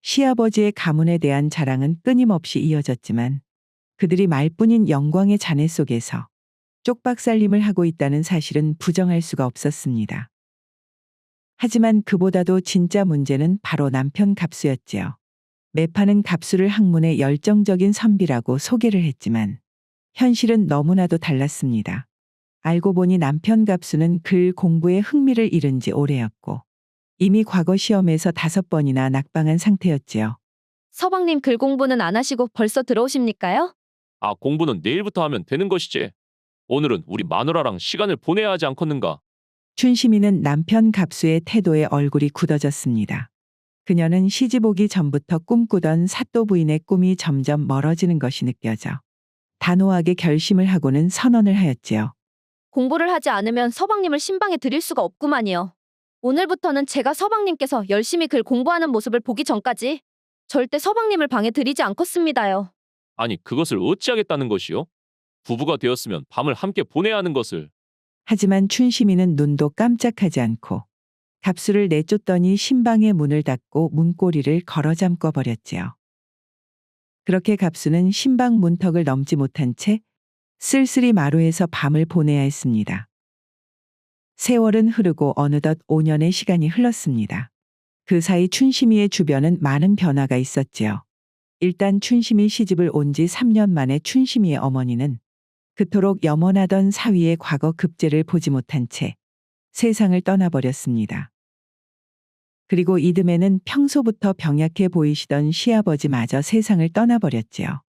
시아버지의 가문에 대한 자랑은 끊임없이 이어졌지만 그들이 말뿐인 영광의 잔해 속에서 쪽박살림을 하고 있다는 사실은 부정할 수가 없었습니다. 하지만 그보다도 진짜 문제는 바로 남편 갑수였지요. 매파는 갑수를 학문의 열정적인 선비라고 소개를 했지만 현실은 너무나도 달랐습니다. 알고 보니 남편 갑수는 글 공부에 흥미를 잃은 지 오래였고 이미 과거 시험에서 5번이나 낙방한 상태였지요. 서방님 글 공부는 안 하시고 벌써 들어오십니까요? 아, 공부는 내일부터 하면 되는 것이지. 오늘은 우리 마누라랑 시간을 보내야 하지 않겠는가? 춘심이는 남편 갑수의 태도에 얼굴이 굳어졌습니다. 그녀는 시집 오기 전부터 꿈꾸던 사또 부인의 꿈이 점점 멀어지는 것이 느껴져 단호하게 결심을 하고는 선언을 하였지요. 공부를 하지 않으면 서방님을 신방에 드릴 수가 없구만이요. 오늘부터는 제가 서방님께서 열심히 글 공부하는 모습을 보기 전까지 절대 서방님을 방에 들이지 않겠습니다요. 아니, 그것을 어찌하겠다는 것이요? 부부가 되었으면 밤을 함께 보내야 하는 것을. 하지만 춘심이는 눈도 깜짝하지 않고 갑수를 내쫓더니 신방의 문을 닫고 문고리를 걸어 잠궈 버렸지요. 그렇게 갑수는 신방 문턱을 넘지 못한 채 쓸쓸히 마루에서 밤을 보내야 했습니다. 세월은 흐르고 어느덧 5년의 시간이 흘렀습니다. 그 사이 춘심이의 주변은 많은 변화가 있었지요. 일단 춘심이 시집을 온 지 3년 만에 춘심이의 어머니는 그토록 염원하던 사위의 과거 급제를 보지 못한 채 세상을 떠나버렸습니다. 그리고 이듬해는 평소부터 병약해 보이시던 시아버지마저 세상을 떠나버렸지요.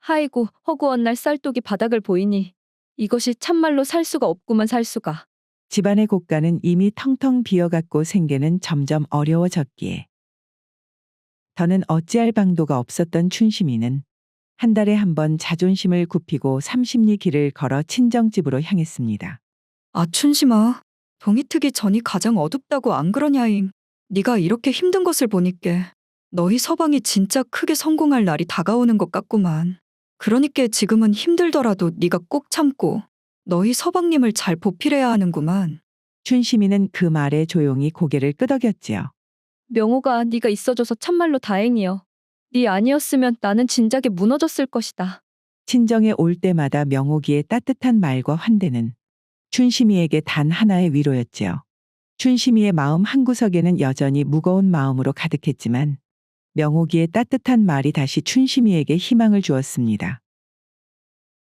하이고 허구한 날 쌀독이 바닥을 보이니 이것이 참말로 살 수가 없구만 살 수가. 집안의 곳간은 이미 텅텅 비어갔고 생계는 점점 어려워졌기에 더는 어찌할 방도가 없었던 춘심이는 한 달에 한 번 자존심을 굽히고 30리 길을 걸어 친정집으로 향했습니다. 아 춘심아, 동이 트기 전이 가장 어둡다고 안 그러냐잉. 네가 이렇게 힘든 것을 보니께 너희 서방이 진짜 크게 성공할 날이 다가오는 것 같구만. 그러니께 지금은 힘들더라도 네가 꼭 참고 너희 서방님을 잘 보필해야 하는구만. 춘심이는 그 말에 조용히 고개를 끄덕였지요. 명호가 네가 있어줘서 참말로 다행이여. 네 아니었으면 나는 진작에 무너졌을 것이다. 친정에 올 때마다 명옥이의 따뜻한 말과 환대는 춘심이에게 단 하나의 위로였지요. 춘심이의 마음 한구석에는 여전히 무거운 마음으로 가득했지만 명옥이의 따뜻한 말이 다시 춘심이에게 희망을 주었습니다.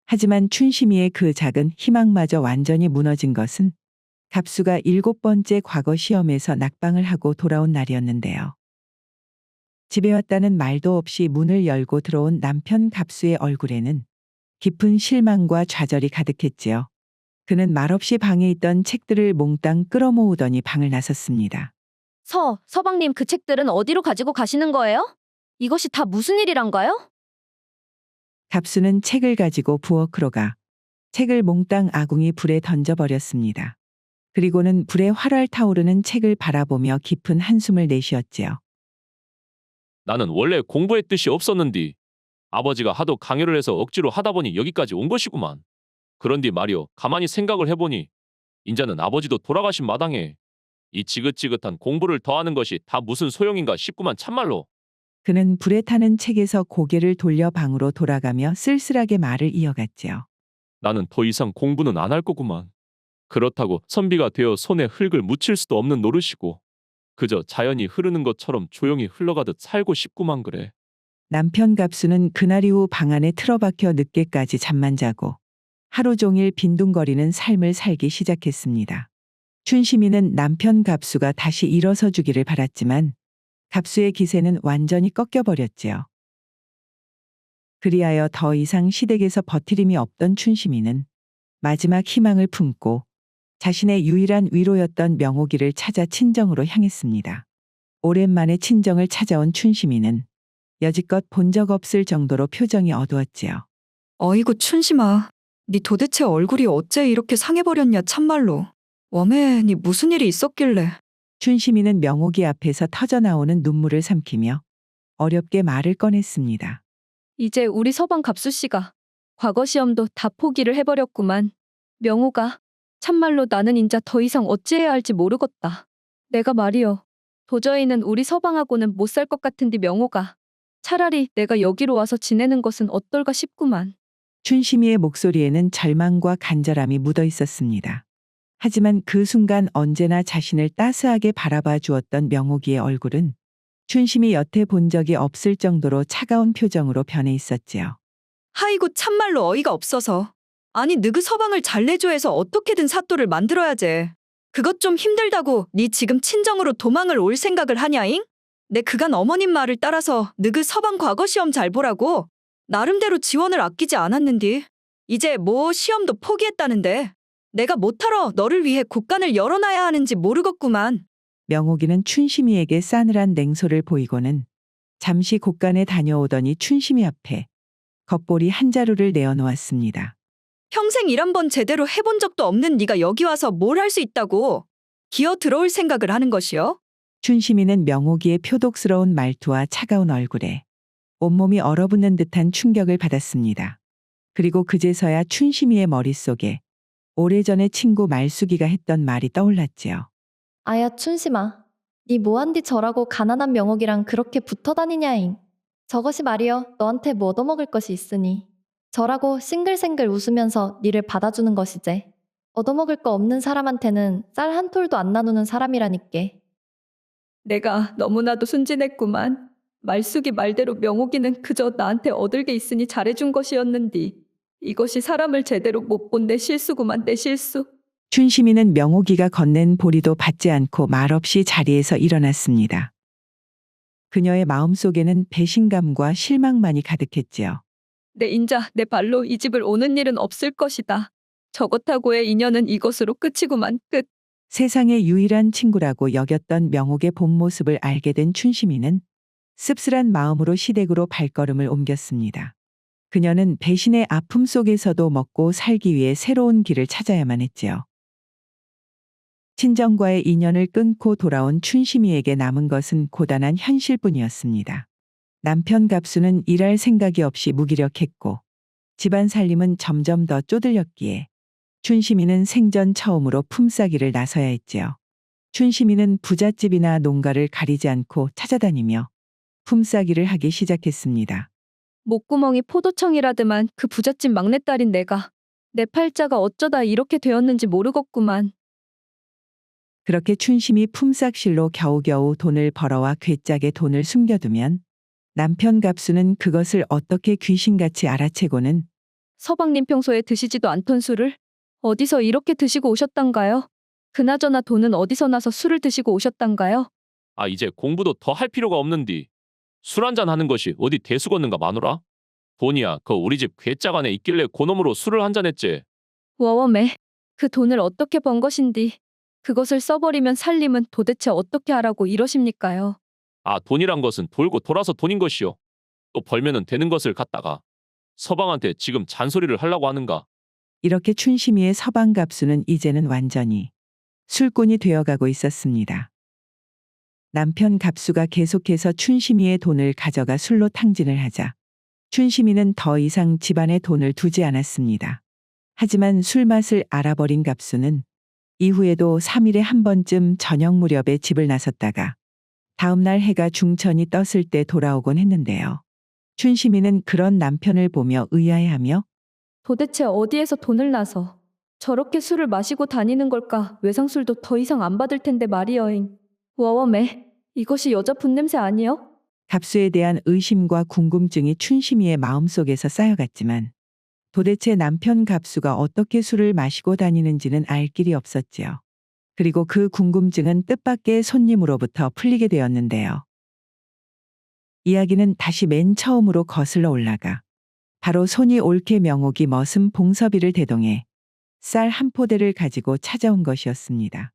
하지만 춘심이의 그 작은 희망마저 완전히 무너진 것은 갑수가 7번째 과거 시험에서 낙방을 하고 돌아온 날이었는데요. 집에 왔다는 말도 없이 문을 열고 들어온 남편 갑수의 얼굴에는 깊은 실망과 좌절이 가득했지요. 그는 말없이 방에 있던 책들을 몽땅 끌어모으더니 방을 나섰습니다. 서방님 그 책들은 어디로 가지고 가시는 거예요? 이것이 다 무슨 일이란가요? 갑수는 책을 가지고 부엌으로 가 책을 몽땅 아궁이 불에 던져버렸습니다. 그리고는 불에 활활 타오르는 책을 바라보며 깊은 한숨을 내쉬었지요. 나는 원래 공부의 뜻이 없었는디 아버지가 하도 강요를 해서 억지로 하다 보니 여기까지 온 것이구만. 그런디 말이오 가만히 생각을 해보니 인자는 아버지도 돌아가신 마당에 이 지긋지긋한 공부를 더하는 것이 다 무슨 소용인가 싶구만 참말로. 그는 불에 타는 책에서 고개를 돌려 방으로 돌아가며 쓸쓸하게 말을 이어갔지요. 나는 더 이상 공부는 안 할 거구만. 그렇다고 선비가 되어 손에 흙을 묻힐 수도 없는 노릇이고 그저 자연이 흐르는 것처럼 조용히 흘러가듯 살고 싶구만 그래. 남편 갑수는 그날 이후 방 안에 틀어박혀 늦게까지 잠만 자고 하루 종일 빈둥거리는 삶을 살기 시작했습니다. 춘심이는 남편 갑수가 다시 일어서 주기를 바랐지만 갑수의 기세는 완전히 꺾여버렸지요. 그리하여 더 이상 시댁에서 버티림이 없던 춘심이는 마지막 희망을 품고 자신의 유일한 위로였던 명옥이를 찾아 친정으로 향했습니다. 오랜만에 친정을 찾아온 춘심이는 여지껏 본 적 없을 정도로 표정이 어두웠지요. 어이구 춘심아, 네 도대체 얼굴이 어째 이렇게 상해버렸냐 참말로. 웜에 네 무슨 일이 있었길래. 춘심이는 명옥이 앞에서 터져나오는 눈물을 삼키며 어렵게 말을 꺼냈습니다. 이제 우리 서방 갑수 씨가 과거 시험도 다 포기를 해버렸구만. 명호가 참말로 나는 인자 더 이상 어찌해야 할지 모르겠다. 내가 말이여 도저히는 우리 서방하고는 못 살 것 같은데 명호가 차라리 내가 여기로 와서 지내는 것은 어떨까 싶구만. 춘심이의 목소리에는 절망과 간절함이 묻어 있었습니다. 하지만 그 순간 언제나 자신을 따스하게 바라봐 주었던 명옥이의 얼굴은 춘심이 여태 본 적이 없을 정도로 차가운 표정으로 변해 있었지요. 하이고 참말로 어이가 없어서. 아니 느그 서방을 잘 내줘해서 어떻게든 사또를 만들어야지. 그것 좀 힘들다고 네 지금 친정으로 도망을 올 생각을 하냐잉? 내 그간 어머님 말을 따라서 느그 서방 과거 시험 잘 보라고 나름대로 지원을 아끼지 않았는디. 이제 뭐 시험도 포기했다는데 내가 못하러 너를 위해 곳간을 열어놔야 하는지 모르겠구만. 명옥이는 춘심이에게 싸늘한 냉소를 보이고는 잠시 곳간에 다녀오더니 춘심이 앞에 겉보리 한 자루를 내어놓았습니다. 평생 일 한 번 제대로 해본 적도 없는 네가 여기 와서 뭘 할 수 있다고 기어 들어올 생각을 하는 것이요? 춘심이는 명옥이의 표독스러운 말투와 차가운 얼굴에 온몸이 얼어붙는 듯한 충격을 받았습니다. 그리고 그제서야 춘심이의 머릿속에 오래전에 친구 말숙이가 했던 말이 떠올랐지요. 아야 춘심아, 네 뭐한디 저라고 가난한 명옥이랑 그렇게 붙어 다니냐잉. 저것이 말이여 너한테 뭐 얻어먹을 것이 있으니 저라고 싱글생글 웃으면서 니를 받아주는 것이제. 얻어먹을 거 없는 사람한테는 쌀 한 톨도 안 나누는 사람이라니께. 내가 너무나도 순진했구만. 말숙이 말대로 명옥이는 그저 나한테 얻을 게 있으니 잘해준 것이었는디. 이것이 사람을 제대로 못 본 내 실수구만, 내 실수. 춘심이는 명옥이가 건넨 보리도 받지 않고 말없이 자리에서 일어났습니다. 그녀의 마음속에는 배신감과 실망만이 가득했지요. 내 인자, 내 발로 이 집을 오는 일은 없을 것이다. 저것하고의 인연은 이것으로 끝이구만, 끝. 세상의 유일한 친구라고 여겼던 명옥의 본 모습을 알게 된 춘심이는 씁쓸한 마음으로 시댁으로 발걸음을 옮겼습니다. 그녀는 배신의 아픔 속에서도 먹고 살기 위해 새로운 길을 찾아야만 했지요. 친정과의 인연을 끊고 돌아온 춘심이에게 남은 것은 고단한 현실뿐이었습니다. 남편 갑수는 일할 생각이 없이 무기력했고 집안 살림은 점점 더 쪼들렸기에 춘심이는 생전 처음으로 품삯이를 나서야 했지요. 춘심이는 부잣집이나 농가를 가리지 않고 찾아다니며 품삯이를 하기 시작했습니다. 목구멍이 포도청이라더만 그 부잣집 막내딸인 내가. 내 팔자가 어쩌다 이렇게 되었는지 모르겠구만. 그렇게 춘심이 품삯실로 겨우겨우 돈을 벌어와 괴짝에 돈을 숨겨두면 남편 갑수는 그것을 어떻게 귀신같이 알아채고는 서방님 평소에 드시지도 않던 술을 어디서 이렇게 드시고 오셨단가요? 그나저나 돈은 어디서 나서 술을 드시고 오셨단가요? 아, 이제 공부도 더 할 필요가 없는디. 술 한잔 하는 것이 어디 대수걷는가 마누라? 돈이야 그 우리 집 괴짝 안에 있길래 그놈으로 술을 한잔 했지. 워워매, 그 돈을 어떻게 번 것인디? 그것을 써버리면 살림은 도대체 어떻게 하라고 이러십니까요? 아, 돈이란 것은 돌고 돌아서 돈인 것이요. 또 벌면은 되는 것을 갖다가 서방한테 지금 잔소리를 하려고 하는가? 이렇게 춘심이의 서방 갑수는 이제는 완전히 술꾼이 되어가고 있었습니다. 남편 갑수가 계속해서 춘심이의 돈을 가져가 술로 탕진을 하자 춘심이는 더 이상 집안에 돈을 두지 않았습니다. 하지만 술 맛을 알아버린 갑수는 이후에도 3일에 한 번쯤 저녁 무렵에 집을 나섰다가 다음날 해가 중천이 떴을 때 돌아오곤 했는데요. 춘심이는 그런 남편을 보며 의아해하며 도대체 어디에서 돈을 나서 저렇게 술을 마시고 다니는 걸까? 외상술도 더 이상 안 받을 텐데 말이여잉. 워워매, 이것이 여자 분냄새 아니여? 갑수에 대한 의심과 궁금증이 춘심이의 마음속에서 쌓여갔지만 도대체 남편 갑수가 어떻게 술을 마시고 다니는지는 알 길이 없었지요. 그리고 그 궁금증은 뜻밖의 손님으로부터 풀리게 되었는데요. 이야기는 다시 맨 처음으로 거슬러 올라가 바로 손이 옳게 명옥이 머슴 봉섭이를 대동해 쌀 한 포대를 가지고 찾아온 것이었습니다.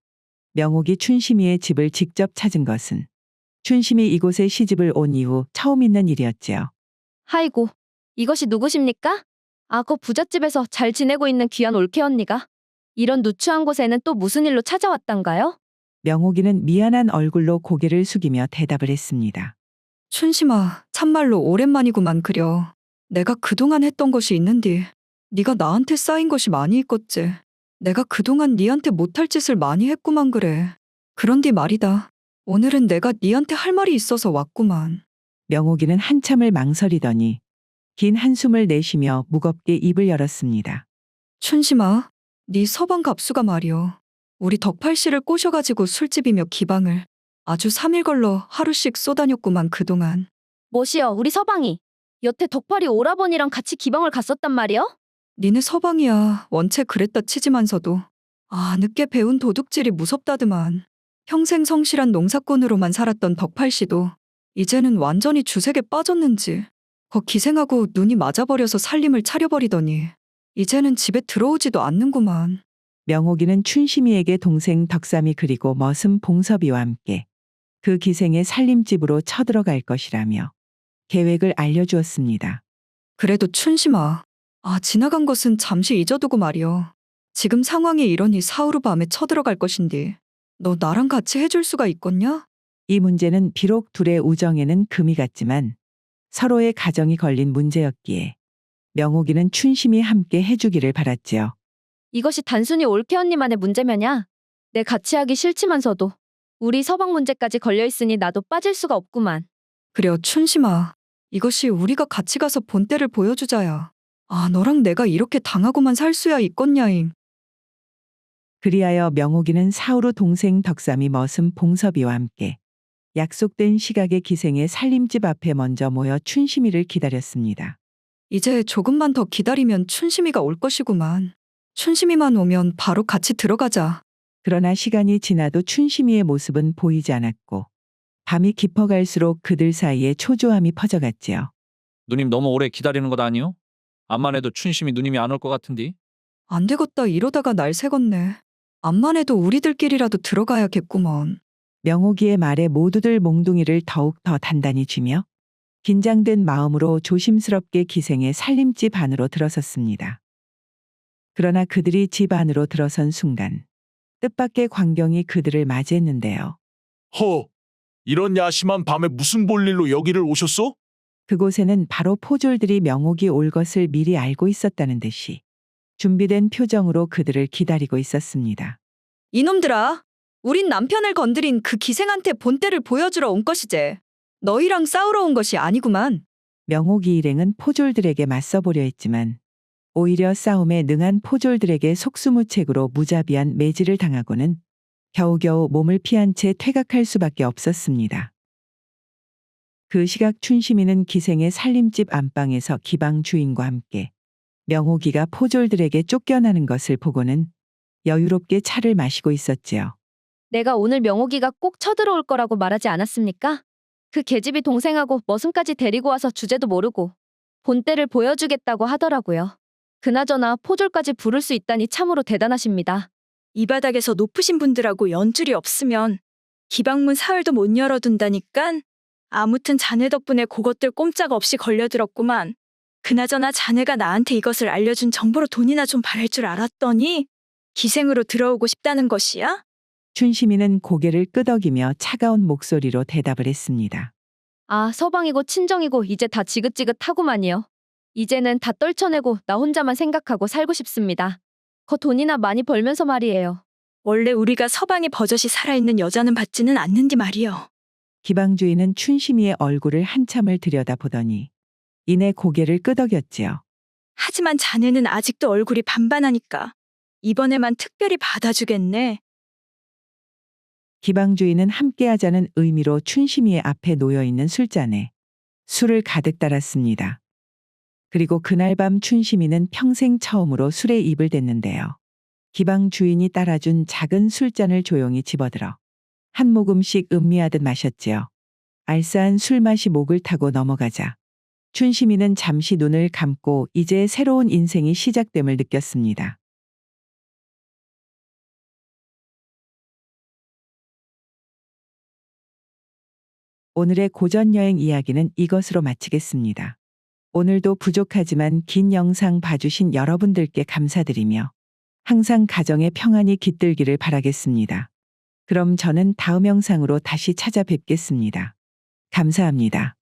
명옥이 춘심이의 집을 직접 찾은 것은 춘심이 이곳에 시집을 온 이후 처음 있는 일이었지요. 아이고, 이것이 누구십니까? 그 부잣집에서 잘 지내고 있는 귀한 올케 언니가 이런 누추한 곳에는 또 무슨 일로 찾아왔단가요? 명옥이는 미안한 얼굴로 고개를 숙이며 대답을 했습니다. 춘심아, 참말로 오랜만이구만 그려. 내가 그동안 했던 것이 있는디. 네가 나한테 쌓인 것이 많이 있겠지. 내가 그동안 네한테 못할 짓을 많이 했구만 그래. 그런디 말이다. 오늘은 내가 네한테 할 말이 있어서 왔구만. 명옥이는 한참을 망설이더니 긴 한숨을 내쉬며 무겁게 입을 열었습니다. 춘심아, 네 서방 갑수가 말이여. 우리 덕팔씨를 꼬셔가지고 술집이며 기방을 아주 3일 걸러 하루씩 쏘다녔구만 그동안. 뭐시여, 우리 서방이 여태 덕팔이 오라버니랑 같이 기방을 갔었단 말이여? 니네 서방이야 원체 그랬다 치지만서도 늦게 배운 도둑질이 무섭다드만. 평생 성실한 농사꾼으로만 살았던 덕팔씨도 이제는 완전히 주색에 빠졌는지 거 기생하고 눈이 맞아버려서 살림을 차려버리더니 이제는 집에 들어오지도 않는구만. 명옥이는 춘심이에게 동생 덕삼이 그리고 머슴 봉섭이와 함께 그 기생의 살림집으로 쳐들어갈 것이라며 계획을 알려주었습니다. 그래도 춘심아, 지나간 것은 잠시 잊어두고 말이여. 지금 상황이 이러니 사후루 밤에 쳐들어갈 것인데 너 나랑 같이 해줄 수가 있겠냐? 이 문제는 비록 둘의 우정에는 금이 갔지만 서로의 가정이 걸린 문제였기에 명옥이는 춘심이 함께 해주기를 바랐지요. 이것이 단순히 올케 언니만의 문제면야. 내 같이 하기 싫지만서도 우리 서방 문제까지 걸려있으니 나도 빠질 수가 없구만. 그려 춘심아, 이것이 우리가 같이 가서 본때를 보여주자야. 너랑 내가 이렇게 당하고만 살 수야 있겠냐잉. 그리하여 명옥이는 사후로 동생 덕삼이 머슴 봉섭이와 함께 약속된 시각에 기생의 살림집 앞에 먼저 모여 춘심이를 기다렸습니다. 이제 조금만 더 기다리면 춘심이가 올 것이구만. 춘심이만 오면 바로 같이 들어가자. 그러나 시간이 지나도 춘심이의 모습은 보이지 않았고 밤이 깊어갈수록 그들 사이에 초조함이 퍼져갔지요. 누님 너무 오래 기다리는 것 아니요? 암만 해도 춘심이 누님이 안 올 것 같은디? 안 되겠다 이러다가 날 새겄네. 암만 해도 우리들끼리라도 들어가야겠구먼. 명옥이의 말에 모두들 몽둥이를 더욱 더 단단히 쥐며 긴장된 마음으로 조심스럽게 기생의 살림집 안으로 들어섰습니다. 그러나 그들이 집 안으로 들어선 순간 뜻밖의 광경이 그들을 맞이했는데요. 허, 이런 야심한 밤에 무슨 볼일로 여기를 오셨소? 그곳에는 바로 포졸들이 명옥이 올 것을 미리 알고 있었다는 듯이 준비된 표정으로 그들을 기다리고 있었습니다. 이놈들아, 우린 남편을 건드린 그 기생한테 본때를 보여주러 온 것이제. 너희랑 싸우러 온 것이 아니구만. 명옥이 일행은 포졸들에게 맞서보려 했지만 오히려 싸움에 능한 포졸들에게 속수무책으로 무자비한 매질을 당하고는 겨우겨우 몸을 피한 채 퇴각할 수밖에 없었습니다. 그 시각 춘심이는 기생의 살림집 안방에서 기방 주인과 함께 명옥이가 포졸들에게 쫓겨나는 것을 보고는 여유롭게 차를 마시고 있었지요. 내가 오늘 명옥이가 꼭 쳐들어올 거라고 말하지 않았습니까? 그 계집이 동생하고 머슴까지 데리고 와서 주제도 모르고 본때를 보여주겠다고 하더라고요. 그나저나 포졸까지 부를 수 있다니 참으로 대단하십니다. 이 바닥에서 높으신 분들하고 연줄이 없으면 기방문 사흘도 못 열어둔다니깐. 아무튼 자네 덕분에 그것들 꼼짝 없이 걸려들었구만. 그나저나 자네가 나한테 이것을 알려준 정보로 돈이나 좀 바랄 줄 알았더니 기생으로 들어오고 싶다는 것이야? 춘심이는 고개를 끄덕이며 차가운 목소리로 대답을 했습니다. 아, 서방이고 친정이고 이제 다 지긋지긋하구만요. 이제는 다 떨쳐내고 나 혼자만 생각하고 살고 싶습니다. 거 돈이나 많이 벌면서 말이에요. 원래 우리가 서방이 버젓이 살아있는 여자는 받지는 않는디 말이여. 기방주인은 춘심이의 얼굴을 한참을 들여다보더니 이내 고개를 끄덕였지요. 하지만 자네는 아직도 얼굴이 반반하니까 이번에만 특별히 받아주겠네. 기방주인은 함께하자는 의미로 춘심이의 앞에 놓여있는 술잔에 술을 가득 따랐습니다. 그리고 그날 밤 춘심이는 평생 처음으로 술에 입을 댔는데요. 기방주인이 따라준 작은 술잔을 조용히 집어들어 한 모금씩 음미하듯 마셨지요. 알싸한 술맛이 목을 타고 넘어가자 춘심이는 잠시 눈을 감고 이제 새로운 인생이 시작됨을 느꼈습니다. 오늘의 고전여행 이야기는 이것으로 마치겠습니다. 오늘도 부족하지만 긴 영상 봐주신 여러분들께 감사드리며 항상 가정의 평안이 깃들기를 바라겠습니다. 그럼 저는 다음 영상으로 다시 찾아뵙겠습니다. 감사합니다.